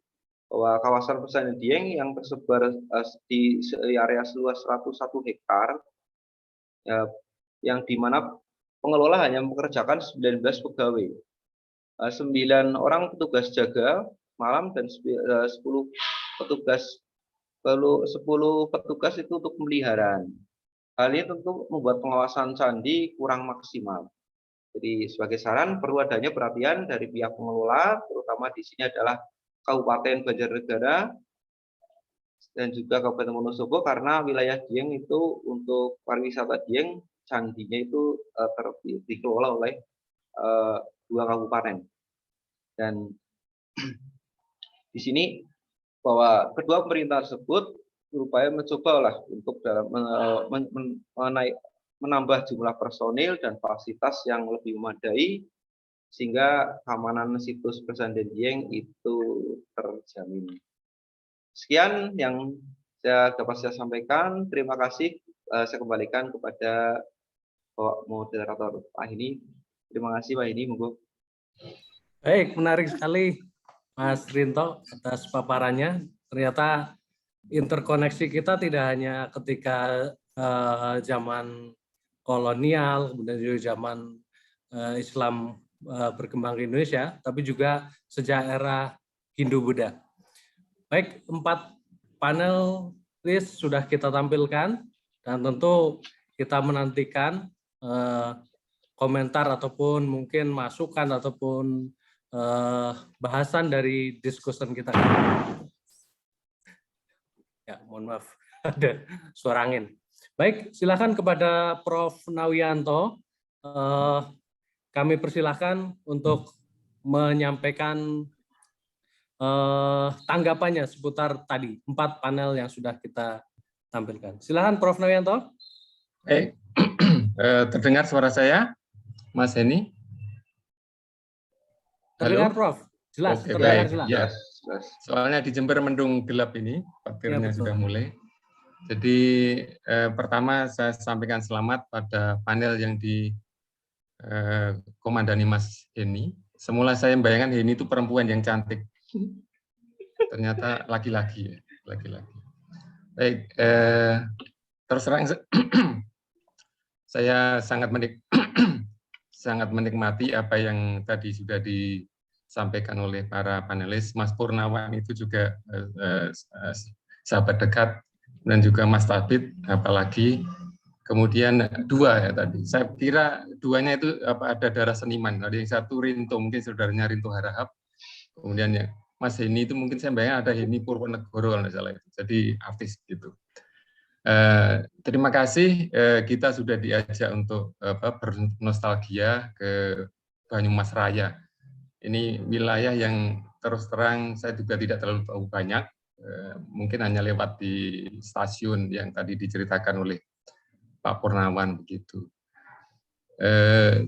bahwa kawasan persawahan Dieng yang tersebar di area seluas 101 hektar, yang dimana pengelola hanya mengerjakan 19 pegawai, 9 orang petugas jaga malam dan 10 petugas 10 petugas itu untuk pemeliharaan. Hal ini tentu membuat pengawasan candi kurang maksimal. Jadi sebagai saran perlu adanya perhatian dari pihak pengelola, terutama di sini adalah Kabupaten Banjarnegara dan juga Kabupaten Wonosobo, karena wilayah Dieng itu untuk pariwisata Dieng candinya itu dikelola oleh 2 kabupaten. Dan di sini bahwa kedua pemerintah tersebut berupaya mencobalah untuk menambah jumlah personil dan fasilitas yang lebih memadai sehingga keamanan situs Persawahan Dieng itu terjamin. Sekian yang dapat saya sampaikan. Terima kasih. Saya kembalikan kepada Bapak Moderator Pak Heni. Terima kasih Pak Heni. Monggo. Baik, menarik sekali Mas Rinto atas paparannya. Ternyata interkoneksi kita tidak hanya ketika zaman kolonial, kemudian juga zaman Islam berkembang di Indonesia, tapi juga sejak era Hindu-Buddha. Baik, 4 panel list sudah kita tampilkan, dan tentu kita menantikan komentar ataupun mungkin masukan ataupun bahasan dari diskusi kita. Ya, mohon maaf, ada suara angin. Baik, silakan kepada Prof. Nawianto. Kami persilahkan untuk menyampaikan tanggapannya seputar tadi 4 panel yang sudah kita tampilkan. Silakan Prof. Nawianto. Terdengar suara saya, Mas Heni? Terdengar, Halo? Prof. Jelas, Oke, terdengar baik. jelas. Ya. Soalnya di Jember mendung gelap ini, petirnya Ya, sudah mulai. Jadi pertama saya sampaikan selamat pada panel yang dikomandani Mas Heni. Semula saya membayangkan Heni itu perempuan yang cantik. Ternyata laki-laki ya, laki-laki. Baik, terus terang saya sangat menikmati apa yang tadi sudah disampaikan oleh para panelis. Mas Purnawan itu juga sahabat dekat, dan juga Mas Tabit, apalagi kemudian 2 ya tadi. Saya kira 2-nya itu ada darah seniman. Ada yang satu Rinto, mungkin saudaranya Rinto Harahap. Kemudian ya Mas Heni itu mungkin saya bayangkan ada Heni Purwonegoro kalau tidak salah, jadi artis gitu. Terima kasih, kita sudah diajak untuk bernostalgia ke Banyumas Raya. Ini wilayah yang terus terang saya juga tidak terlalu tahu banyak, mungkin hanya lewat di stasiun yang tadi diceritakan oleh Pak Purnawan begitu.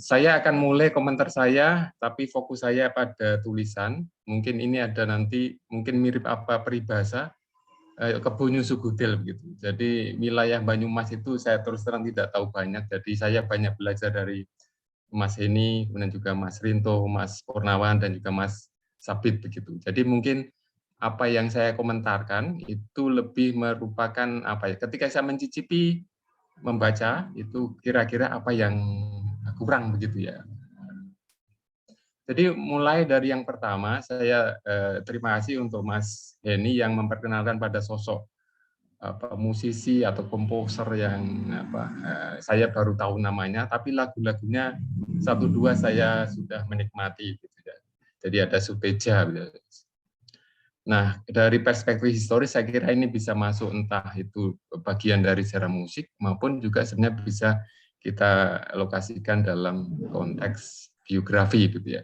Saya akan mulai komentar saya, tapi fokus saya pada tulisan. Mungkin ini ada nanti, mungkin mirip apa peribahasa, Kebunyu Sugudil begitu. Jadi wilayah Banyumas itu saya terus terang tidak tahu banyak. Jadi saya banyak belajar dari Mas Heni, kemudian juga Mas Rinto, Mas Purnawan, dan juga Mas Sabit begitu. Jadi mungkin apa yang saya komentarkan itu lebih merupakan apa ya? Ketika saya mencicipi membaca itu kira-kira apa yang kurang begitu ya. Jadi mulai dari yang pertama, saya terima kasih untuk Mas Heni yang memperkenalkan pada sosok musisi atau komposer yang saya baru tahu namanya, tapi lagu-lagunya 1-2 saya sudah menikmati. Gitu ya. Jadi ada Suteja. Gitu. Nah, dari perspektif historis saya kira ini bisa masuk entah itu bagian dari sejarah musik maupun juga sebenarnya bisa kita lokasikan dalam konteks biografi gitu ya.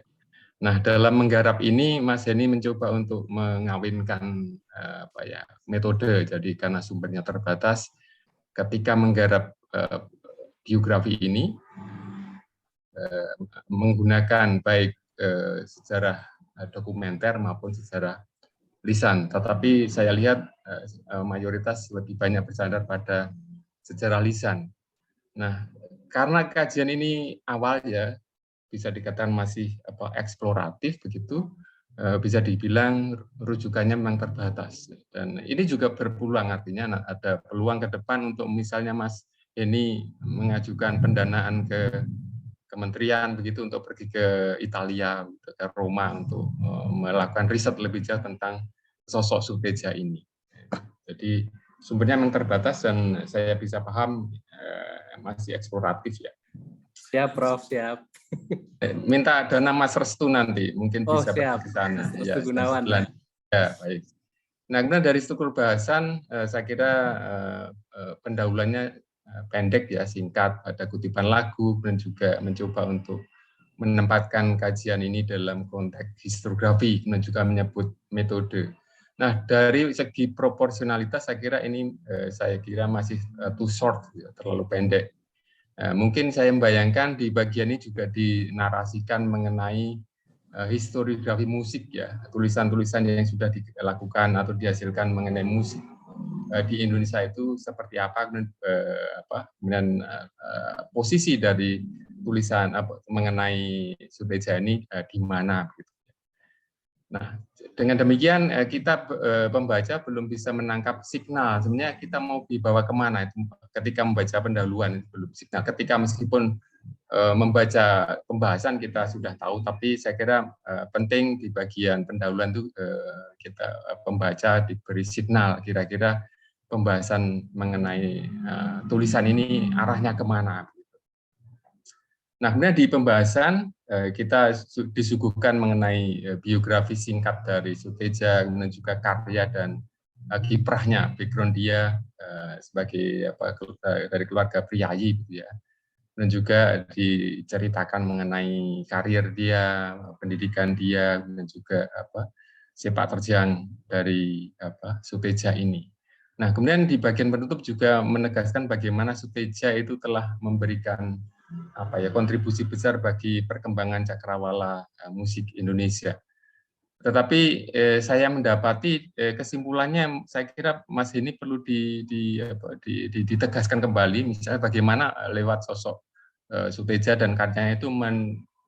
Nah, dalam menggarap ini Mas Heni mencoba untuk mengawinkan metode. Jadi karena sumbernya terbatas, ketika menggarap biografi ini menggunakan baik sejarah dokumenter maupun sejarah lisan. Tetapi saya lihat mayoritas lebih banyak bersandar pada sejarah lisan. Nah, karena kajian ini awal ya, bisa dikatakan masih eksploratif begitu, bisa dibilang rujukannya memang terbatas. Dan ini juga berpeluang, artinya ada peluang ke depan untuk misalnya Mas ini mengajukan pendanaan ke kementerian begitu untuk pergi ke Italia, ke Roma untuk melakukan riset lebih jauh tentang sosok Suteja ini. Jadi sumbernya memang terbatas dan saya bisa paham masih eksploratif ya. Siap, Prof. Siap. Minta dana Mas Restu nanti, mungkin bisa siap. pergi ke sana. Restu Gunawan. Ya, baik. Nah, kemudian dari struktur bahasan, saya kira pendahuluannya pendek ya, singkat, ada kutipan lagu, dan juga mencoba untuk menempatkan kajian ini dalam konteks historiografi, dan juga menyebut metode. Nah, dari segi proporsionalitas, saya kira ini masih too short, ya, terlalu pendek. Mungkin saya membayangkan di bagian ini juga dinarasikan mengenai historiografi musik ya, tulisan-tulisan yang sudah dilakukan atau dihasilkan mengenai musik di Indonesia itu seperti apa, kemudian posisi dari tulisan mengenai Suteja ini di mana gitu. Nah, dengan demikian kita pembaca belum bisa menangkap signal. Sebenarnya kita mau dibawa kemana itu ketika membaca pendahuluan itu belum signal. Ketika meskipun membaca pembahasan kita sudah tahu, tapi saya kira penting di bagian pendahuluan itu kita pembaca diberi signal kira-kira pembahasan mengenai tulisan ini arahnya kemana. Nah, kemudian di pembahasan kita disuguhkan mengenai biografi singkat dari Suteja, kemudian juga karya dan kiprahnya, background dia sebagai dari keluarga priayi, gitu ya. Dan juga diceritakan mengenai karir dia, pendidikan dia, dan juga sepak terjang dari Suteja ini. Nah, kemudian di bagian penutup juga menegaskan bagaimana Suteja itu telah memberikan kontribusi besar bagi perkembangan cakrawala musik Indonesia. Tetapi saya mendapati kesimpulannya, saya kira Mas ini perlu ditegaskan kembali, misalnya bagaimana lewat sosok Suteja dan karyanya itu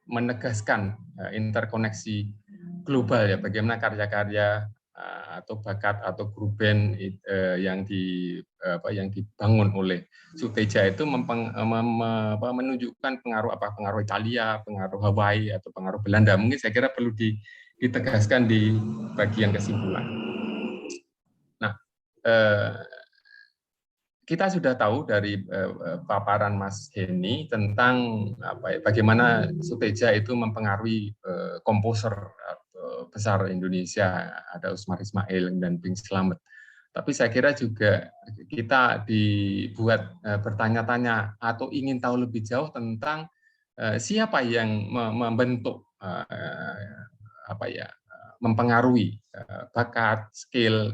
menegaskan interkoneksi global ya, bagaimana karya-karya atau bakat atau grup band yang dibangun oleh Suteja itu menunjukkan pengaruh Italia, pengaruh Hawaii atau pengaruh Belanda. Mungkin saya kira perlu ditegaskan di bagian kesimpulan. Nah, kita sudah tahu dari paparan Mas Heni tentang bagaimana Suteja itu mempengaruhi komposer besar Indonesia, ada Usmar Ismail dan Bing Slamet. Tapi saya kira juga kita dibuat bertanya-tanya atau ingin tahu lebih jauh tentang siapa yang membentuk mempengaruhi bakat, skill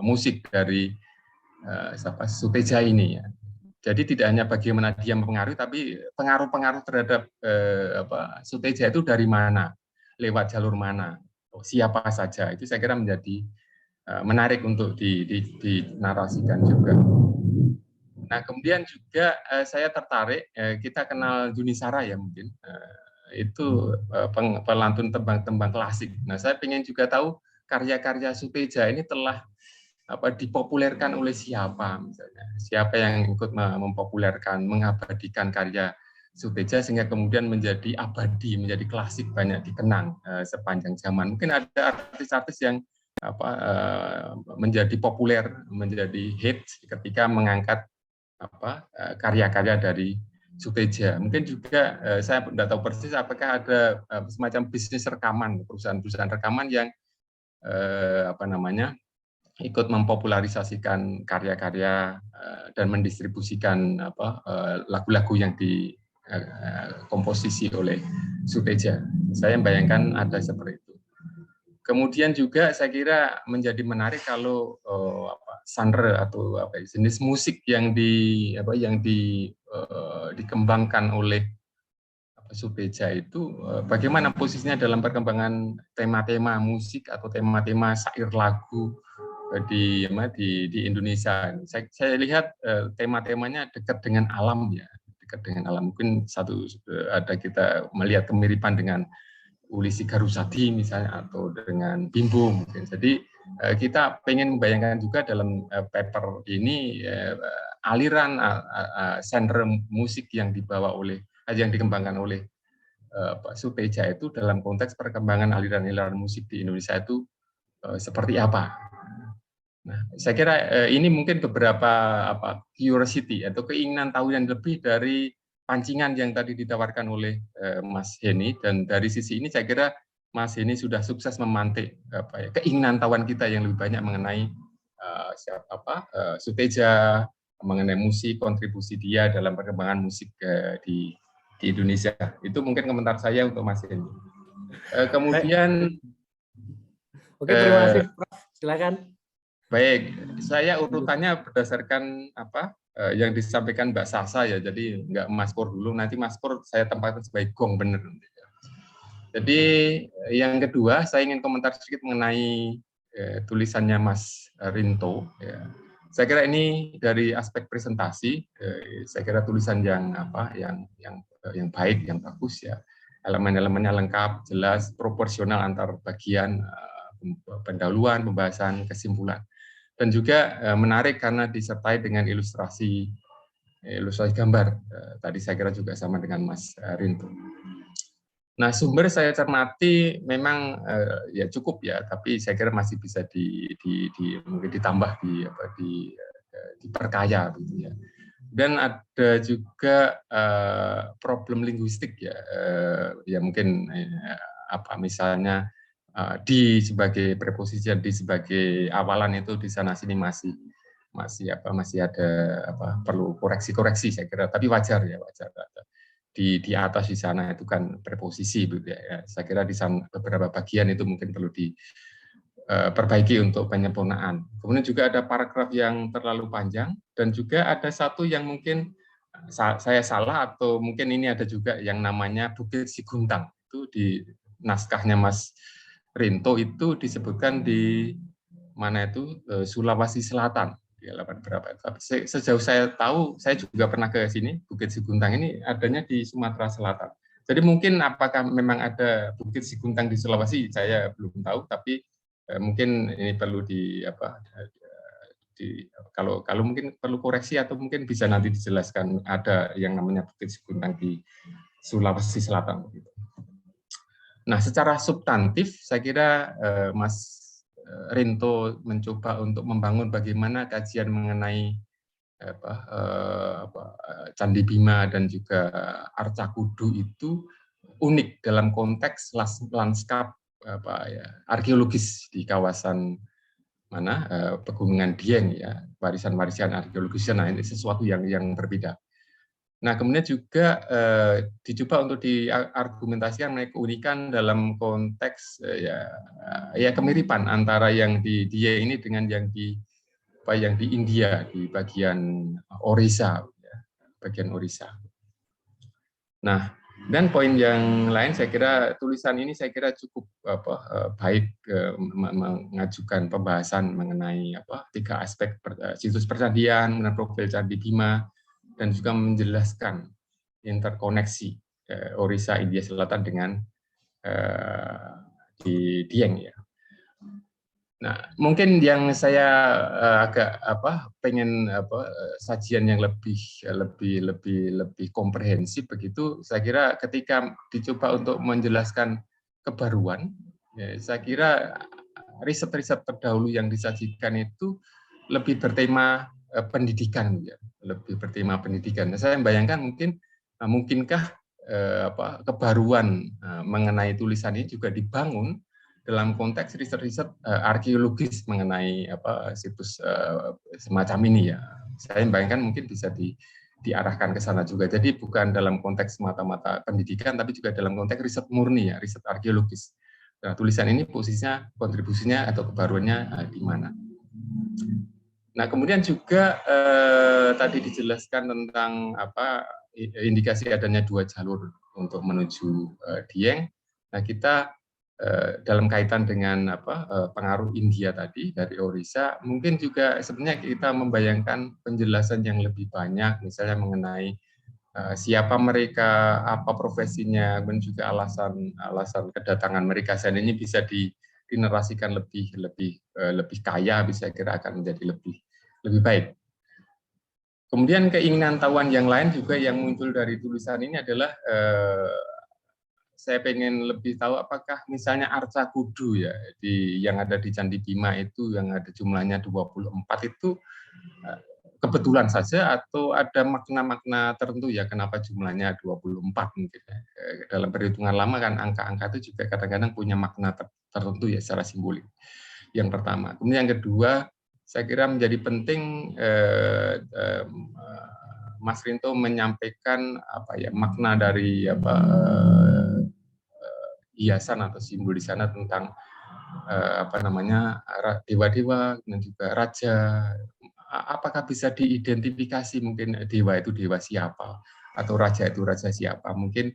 musik dari Suteja ini ya. Jadi tidak hanya bagaimana dia mempengaruhi, tapi pengaruh-pengaruh terhadap Suteja itu dari mana, lewat jalur mana, siapa saja. Itu saya kira menjadi menarik untuk dinarasikan juga. Nah, kemudian juga saya tertarik, kita kenal Yuni Shara ya mungkin, itu pelantun tembang-tembang klasik. Nah, saya ingin juga tahu karya-karya Suteja ini telah dipopulerkan oleh siapa misalnya, siapa yang ikut mempopulerkan, mengabadikan karya Suteja sehingga kemudian menjadi abadi, menjadi klasik, banyak dikenang sepanjang zaman. Mungkin ada artis-artis yang menjadi populer, menjadi hits ketika mengangkat karya-karya dari Suteja. Mungkin juga saya tidak tahu persis apakah ada semacam bisnis rekaman, perusahaan-perusahaan rekaman yang ikut mempopularisasikan karya-karya dan mendistribusikan lagu-lagu yang dikomposisi oleh Suteja. Saya membayangkan ada seperti itu. Kemudian juga saya kira menjadi menarik kalau genre atau jenis musik yang dikembangkan oleh Suteja itu bagaimana posisinya dalam perkembangan tema-tema musik atau tema-tema syair lagu di Indonesia. Saya lihat tema-temanya dekat dengan alam ya, dekat dengan alam. Mungkin kita melihat kemiripan dengan Ulisi Garusadi misalnya, atau dengan Bimbo mungkin. Jadi kita pengen membayangkan juga dalam paper ini aliran genre musik yang dibawa oleh, yang dikembangkan oleh Pak Suteja itu dalam konteks perkembangan aliran-aliran musik di Indonesia itu seperti apa. Nah, saya kira ini mungkin beberapa curiosity atau keinginan tahu yang lebih dari pancingan yang tadi ditawarkan oleh Mas Heni, dan dari sisi ini saya kira Mas Heni sudah sukses memantik keinginan tahuan kita yang lebih banyak mengenai Suteja, mengenai musik, kontribusi dia dalam perkembangan musik di Indonesia. Itu mungkin komentar saya untuk Mas Heni. Kemudian Oke, terima kasih Prof. Silakan. Baik, saya urutannya berdasarkan yang disampaikan Mbak Sasa ya, jadi nggak Mas Pur dulu, nanti Mas Pur saya tempatkan sebagai gong bener. Jadi yang kedua, saya ingin komentar sedikit mengenai tulisannya Mas Rinto. Ya. Saya kira ini dari aspek presentasi, saya kira tulisan yang baik, yang bagus ya, elemen-elemennya lengkap, jelas, proporsional antar bagian, pendahuluan, pembahasan, kesimpulan. Dan juga menarik karena disertai dengan ilustrasi gambar. Tadi saya kira juga sama dengan Mas Rinto. Nah, sumber saya cermati memang ya cukup ya, tapi saya kira masih bisa mungkin ditambah, diperkaya gitu ya. Dan ada juga problem linguistik ya, ya mungkin misalnya di sebagai preposisi, di sebagai awalan itu di sana sini masih ada perlu koreksi saya kira, tapi wajar di atas di sana itu kan preposisi gitu ya. Saya kira di sana beberapa bagian itu mungkin perlu diperbaiki untuk penyempurnaan. Kemudian juga ada paragraf yang terlalu panjang, dan juga ada satu yang mungkin saya salah, atau mungkin ini ada juga yang namanya Bukit Siguntang. Itu di naskahnya Mas Rinto itu disebutkan di mana itu Sulawesi Selatan, di halaman berapa. Tapi sejauh saya tahu, saya juga pernah ke sini, Bukit Siguntang ini adanya di Sumatera Selatan. Jadi mungkin apakah memang ada Bukit Siguntang di Sulawesi, saya belum tahu, tapi mungkin ini perlu kalau mungkin perlu koreksi, atau mungkin bisa nanti dijelaskan ada yang namanya Bukit Siguntang di Sulawesi Selatan. Nah, secara substantif, saya kira Mas Rinto mencoba untuk membangun bagaimana kajian mengenai Candi Bima dan juga Arca Kudu itu unik dalam konteks lanskap arkeologis di kawasan mana Pegunungan Dieng ya, warisan-warisan arkeologis. Nah, ini sesuatu yang berbeda. Nah, kemudian juga dicoba untuk diargumentasikan mengenai keunikan dalam konteks ya kemiripan antara yang di Dieng ini dengan yang di India, di bagian Orissa, ya, bagian Orissa. Nah, dan poin yang lain, saya kira tulisan ini saya kira cukup baik mengajukan pembahasan mengenai tiga aspek situs percandian, mengenai profil Candi Bima, dan juga menjelaskan interkoneksi Orissa India Selatan dengan di Dieng ya. Nah, mungkin yang saya agak pengen sajian yang lebih komprehensif begitu. Saya kira ketika dicoba untuk menjelaskan kebaruan, ya, saya kira riset-riset terdahulu yang disajikan itu lebih bertema pendidikan, ya, lebih bertema pendidikan. Nah, saya membayangkan mungkinkah kebaruan mengenai tulisan ini juga dibangun dalam konteks riset-riset arkeologis mengenai situs semacam ini ya. Saya membayangkan mungkin bisa diarahkan ke sana juga. Jadi bukan dalam konteks mata-mata pendidikan, tapi juga dalam konteks riset murni ya, riset arkeologis. Nah, tulisan ini posisinya, kontribusinya atau kebaruannya di mana. Nah, kemudian juga tadi dijelaskan tentang indikasi adanya dua jalur untuk menuju Dieng. Nah, kita dalam kaitan dengan pengaruh India tadi dari Orissa, mungkin juga sebenarnya kita membayangkan penjelasan yang lebih banyak, misalnya mengenai siapa mereka, apa profesinya, dan juga alasan kedatangan mereka. Seandainya bisa dinarasikan lebih kaya, bisa kira akan menjadi lebih baik. Kemudian keinginan tahuan yang lain juga yang muncul dari tulisan ini adalah saya pengen lebih tahu apakah misalnya arca kudu ya yang ada di Candi Bima itu yang ada jumlahnya 24 itu kebetulan saja atau ada makna-makna tertentu ya kenapa jumlahnya 24 mungkin ya. Dalam perhitungan lama kan angka-angka itu juga kadang-kadang punya makna tertentu ya secara simbolik. Yang pertama. Kemudian yang kedua, saya kira menjadi penting Mas Rinto menyampaikan makna dari hiasan atau simbol di sana tentang dewa-dewa dan juga raja. Apakah bisa diidentifikasi mungkin dewa itu dewa siapa atau raja itu raja siapa? Mungkin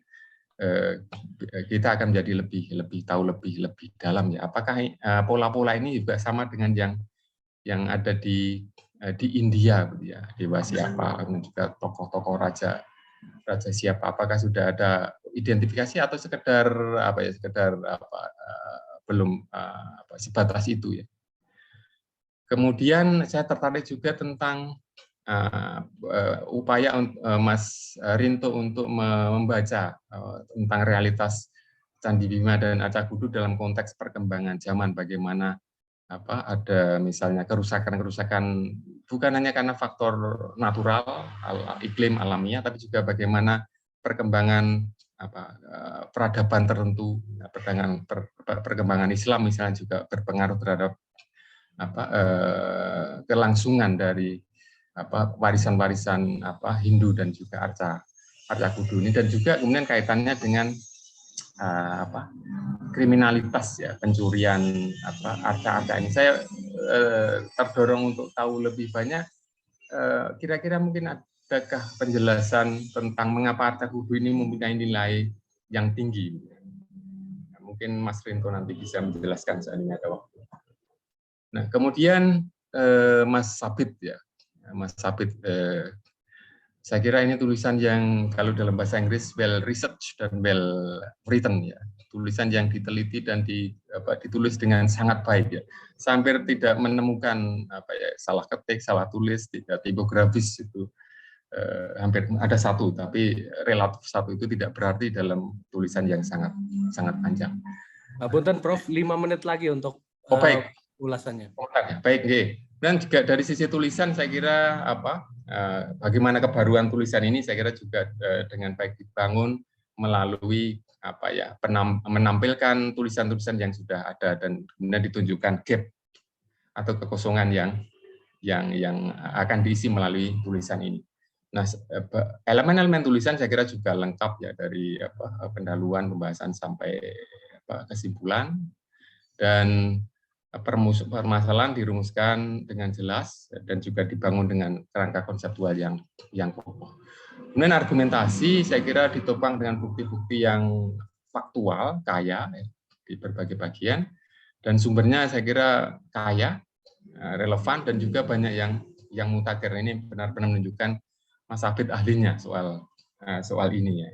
kita akan menjadi lebih tahu lebih dalam ya. Apakah pola-pola ini juga sama dengan yang ada di India, ya, dewa siapa, dan juga tokoh-tokoh raja siapa? Apakah sudah ada identifikasi atau sekedar belum sebatas itu ya? Kemudian saya tertarik juga tentang upaya Mas Rinto untuk membaca tentang realitas Candi Bima dan Arca Kudu dalam konteks perkembangan zaman, bagaimana ada misalnya kerusakan bukan hanya karena faktor natural, iklim alamiah, tapi juga bagaimana perkembangan peradaban tertentu, perkembangan Islam misalnya juga berpengaruh terhadap kelangsungan dari warisan-warisan Hindu dan juga arca kudu ini, dan juga kemudian kaitannya dengan kriminalitas ya, pencurian arca-arca ini. Saya terdorong untuk tahu lebih banyak, kira-kira mungkin adakah penjelasan tentang mengapa arca kudu ini mempunyai nilai yang tinggi? Mungkin Mas Rinto nanti bisa menjelaskan seandainya ada waktu. Nah, kemudian Mas Sabit ya, Mas Sabit, saya kira ini tulisan yang kalau dalam bahasa Inggris well researched dan well written ya, tulisan yang diteliti dan ditulis dengan sangat baik ya. Saya hampir tidak menemukan salah ketik, salah tulis, tidak tipografis itu hampir ada satu, tapi relatif satu itu tidak berarti dalam tulisan yang sangat panjang. Punten Prof, 5 menit lagi untuk baik. Ulasannya. Baik, dan juga dari sisi tulisan saya kira bagaimana kebaruan tulisan ini saya kira juga dengan baik dibangun melalui menampilkan tulisan-tulisan yang sudah ada dan kemudian ditunjukkan gap atau kekosongan yang akan diisi melalui tulisan ini. Nah, elemen-elemen tulisan saya kira juga lengkap ya, dari pendahuluan, pembahasan sampai kesimpulan, dan permasalahan dirumuskan dengan jelas dan juga dibangun dengan kerangka konseptual yang kokoh. Kemudian argumentasi saya kira ditopang dengan bukti-bukti yang faktual, kaya di berbagai bagian, dan sumbernya saya kira kaya, relevan, dan juga banyak yang mutakhir. Ini benar-benar menunjukkan Mas Sabit ahlinya soal ini ya.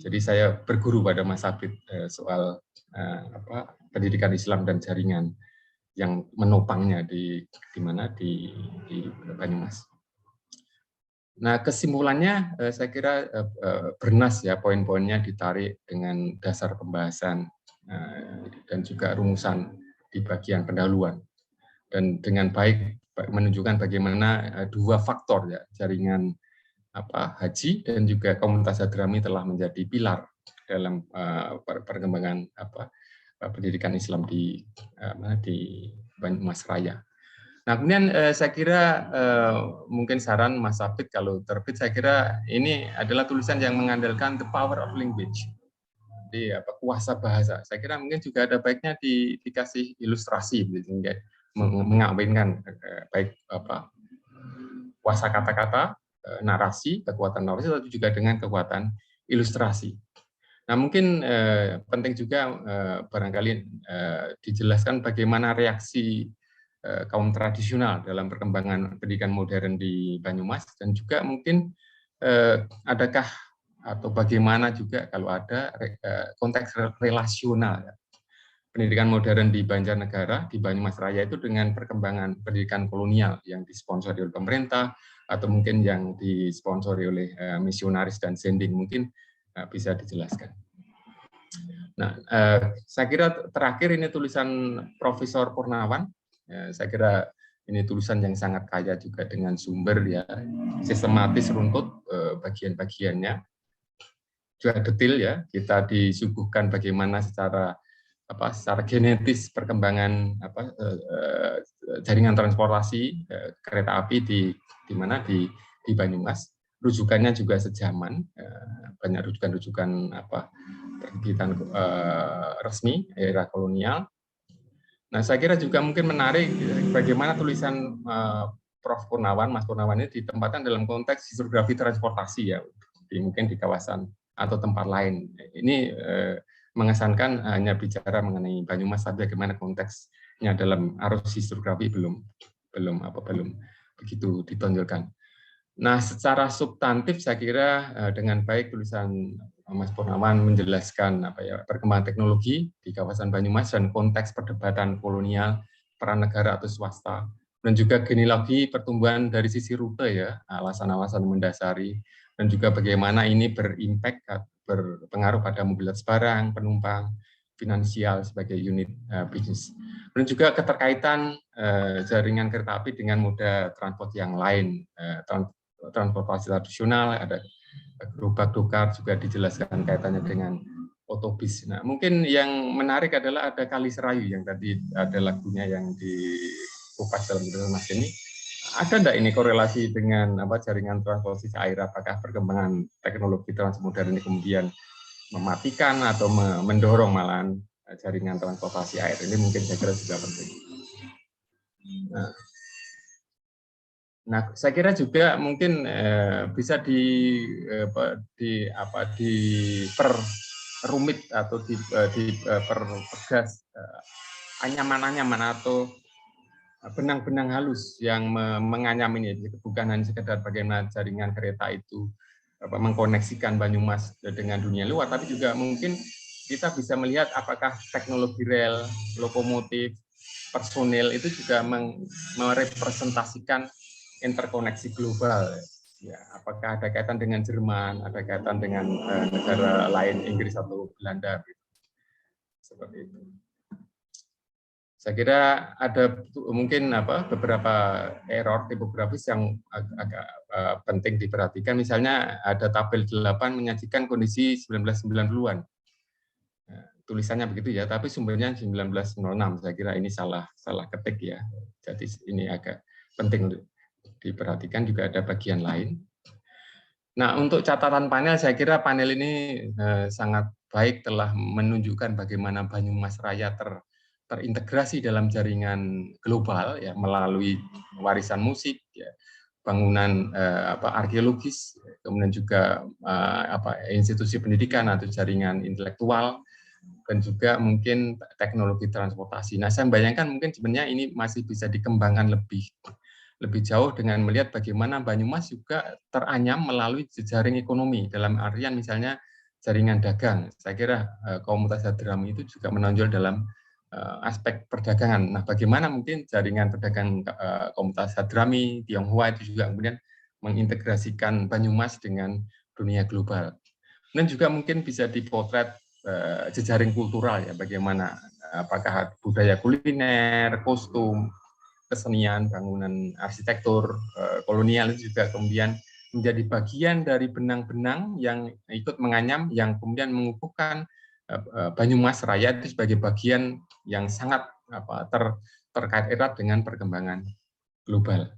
Jadi saya berguru pada Mas Sabit soal pendidikan Islam dan jaringan yang menopangnya di Banyumas. Nah, kesimpulannya saya kira bernas ya, poin-poinnya ditarik dengan dasar pembahasan dan juga rumusan di bagian pendahuluan, dan dengan baik menunjukkan bagaimana dua faktor ya, jaringan haji dan juga komunitas Hadrami telah menjadi pilar dalam perkembangan pendidikan Islam di Banyumas Raya. Nah, kemudian saya kira mungkin saran Mas Sabit kalau terbit, saya kira ini adalah tulisan yang mengandalkan the power of language, jadi kuasa bahasa. Saya kira mungkin juga ada baiknya dikasih ilustrasi, sehingga mengawinkan baik kuasa kata-kata, narasi, kekuatan narasi, tapi juga dengan kekuatan ilustrasi. Nah, mungkin penting juga barangkali dijelaskan bagaimana reaksi kaum tradisional dalam perkembangan pendidikan modern di Banyumas, dan juga mungkin adakah atau bagaimana juga kalau ada konteks relasional ya, pendidikan modern di Banjarnegara, di Banyumas Raya itu dengan perkembangan pendidikan kolonial yang disponsori oleh pemerintah atau mungkin yang disponsori oleh misionaris dan sending, mungkin bisa dijelaskan. Nah, saya kira terakhir ini tulisan Profesor Purnawan. Saya kira ini tulisan yang sangat kaya juga dengan sumber ya, sistematis runtut bagian-bagiannya, juga detail ya. Kita disuguhkan bagaimana secara genetis perkembangan jaringan transportasi kereta api di Banyumas. Rujukannya juga sejaman, banyak rujukan-rujukan terbitan resmi era kolonial. Nah, saya kira juga mungkin menarik bagaimana tulisan Prof. Purnawan, Mas Purnawan ini ditempatkan dalam konteks historiografi transportasi ya, mungkin di kawasan atau tempat lain. Ini mengesankan hanya bicara mengenai Banyumas, tapi bagaimana konteksnya dalam arus historiografi belum begitu ditonjolkan. Nah, secara substantif saya kira dengan baik tulisan Mas Purnawan menjelaskan perkembangan teknologi di kawasan Banyumas dan konteks perdebatan kolonial, peran negara atau swasta, dan juga genealogi pertumbuhan dari sisi rute ya, alasan-alasan mendasari, dan juga bagaimana ini berpengaruh pada mobilitas barang, penumpang, finansial sebagai unit bisnis. Dan juga keterkaitan jaringan kereta api dengan moda transport yang lain, transportasi tradisional, ada gerobak dokar juga dijelaskan kaitannya dengan otobus. Nah, mungkin yang menarik adalah ada Kali Serayu yang tadi ada lagunya yang dikupas dalam tulisan Mas ini. Ada enggak ini korelasi dengan jaringan transportasi air? Apakah perkembangan teknologi transmodern ini kemudian mematikan atau mendorong malahan jaringan transportasi air? Ini mungkin saya kira juga penting. Nah, saya kira juga mungkin bisa diperrumit atau dipertegas anyaman-anyaman atau benang-benang halus yang menganyam ini, bukan hanya sekedar bagaimana jaringan kereta itu mengkoneksikan Banyumas dengan dunia luar, tapi juga mungkin kita bisa melihat apakah teknologi rel, lokomotif, personil itu juga merepresentasikan interkoneksi global. Ya, apakah ada kaitan dengan Jerman, ada kaitan dengan negara lain, Inggris atau Belanda, gitu. Seperti itu. Saya kira ada mungkin beberapa error tipografis yang agak penting diperhatikan. Misalnya ada tabel 8 menyajikan kondisi 1990-an. Tulisannya begitu ya, tapi sumbernya 1906. Saya kira ini salah ketik ya. Jadi ini agak penting untuk diperhatikan, juga ada bagian lain. Nah, untuk catatan panel, saya kira panel ini sangat baik, telah menunjukkan bagaimana Banyumas Raya terintegrasi dalam jaringan global ya, melalui warisan musik ya, bangunan arkeologis, kemudian juga institusi pendidikan atau jaringan intelektual, dan juga mungkin teknologi transportasi. Nah, saya bayangkan mungkin sebenarnya ini masih bisa dikembangkan lebih jauh dengan melihat bagaimana Banyumas juga teranyam melalui jejaring ekonomi, dalam artian misalnya jaringan dagang. Saya kira komunitas Hadrami itu juga menonjol dalam aspek perdagangan. Nah, bagaimana mungkin jaringan pedagang komunitas Hadrami, Tionghoa itu juga kemudian mengintegrasikan Banyumas dengan dunia global. Dan juga mungkin bisa dipotret jejaring kultural ya, bagaimana apakah budaya kuliner, kostum, kesenian, bangunan arsitektur kolonial itu juga kemudian menjadi bagian dari benang-benang yang ikut menganyam, yang kemudian mengukuhkan Banyumas Raya itu sebagai bagian yang sangat terkait erat dengan perkembangan global.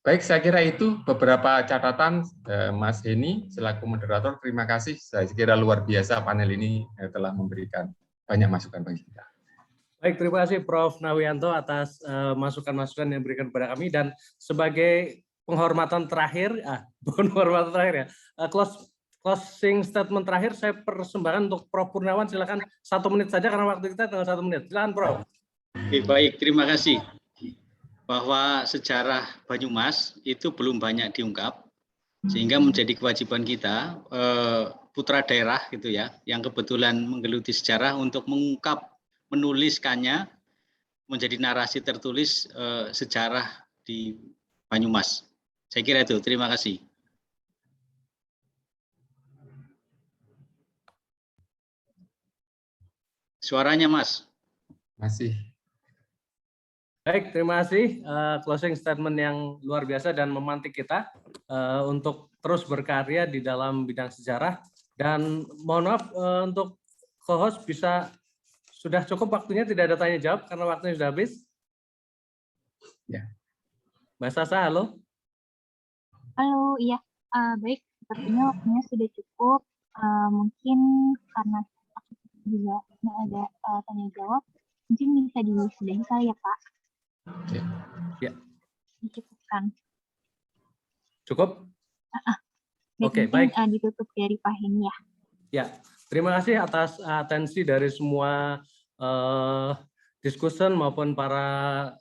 Baik, saya kira itu beberapa catatan Mas Heni selaku moderator. Terima kasih. Saya kira luar biasa panel ini telah memberikan banyak masukan bagi kita. Baik, terima kasih Prof. Nawianto atas masukan-masukan yang diberikan kepada kami, dan sebagai penghormatan terakhir, ya, closing statement terakhir saya persembahkan untuk Prof. Purnawan. Silakan 1 menit saja karena waktu kita tinggal 1 menit. Silakan Prof. Oke, baik, terima kasih. Bahwa sejarah Banyumas itu belum banyak diungkap, sehingga menjadi kewajiban kita putra daerah gitu ya, yang kebetulan menggeluti sejarah untuk mengungkap, menuliskannya menjadi narasi tertulis sejarah di Banyumas. Saya kira itu. Terima kasih. Suaranya, Mas. Masih. Baik, terima kasih closing statement yang luar biasa dan memantik kita untuk terus berkarya di dalam bidang sejarah. Dan mohon maaf untuk co-host sudah cukup waktunya, tidak ada tanya jawab karena waktunya sudah habis. Ya. Mbak Sasa, halo. Halo, iya. Baik, sepertinya waktunya sudah cukup. Mungkin karena aku juga nggak ada tanya jawab, mungkin bisa disudahi kali ya, Pak? Ya. Dicukupkan. Cukup? Oke, Mungkin, baik. ditutup dari Pak Heni ya. Ya, terima kasih atas atensi dari semua diskusen maupun para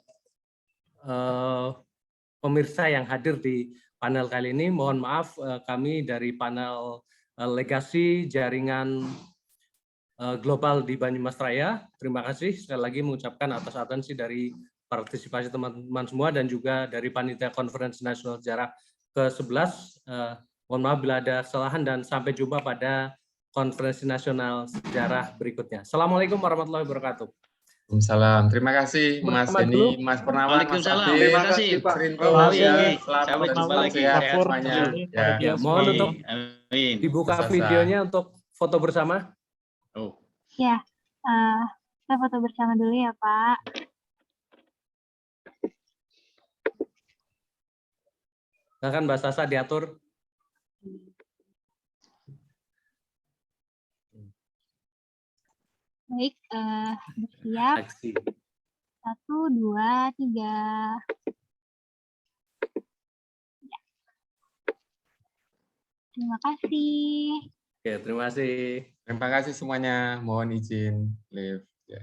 pemirsa yang hadir di panel kali ini. Mohon maaf kami dari panel legasi jaringan global di Banyumas Raya. Terima kasih sekali lagi mengucapkan atas atensi dari partisipasi teman-teman semua dan juga dari Panitia Konferensi Nasional Sejarah ke-11. Mohon maaf bila ada kesalahan dan sampai jumpa pada Konferensi Nasional Sejarah berikutnya. Assalamualaikum warahmatullahi wabarakatuh. Waalaikumsalam. Terima kasih Mas Heni, Mas Purnawan, Mas Waalaikumsalam. Adil, Terima kasih, Mas Rinto, Pak. ya. Sampai Selamat jumpa lagi. sehat Kapur, semuanya. Pak Heni, Ya. Ya, mohon untuk Amin. dibuka Sasa. videonya untuk foto bersama. Oh. Ya, kita foto bersama dulu ya, Pak. Silakan Mbak Sasa diatur. Baik, bersiap. Aksi. 1, 2, 3. Ya. Terima kasih. Oke, terima kasih. Terima kasih semuanya. Mohon izin live. Ya.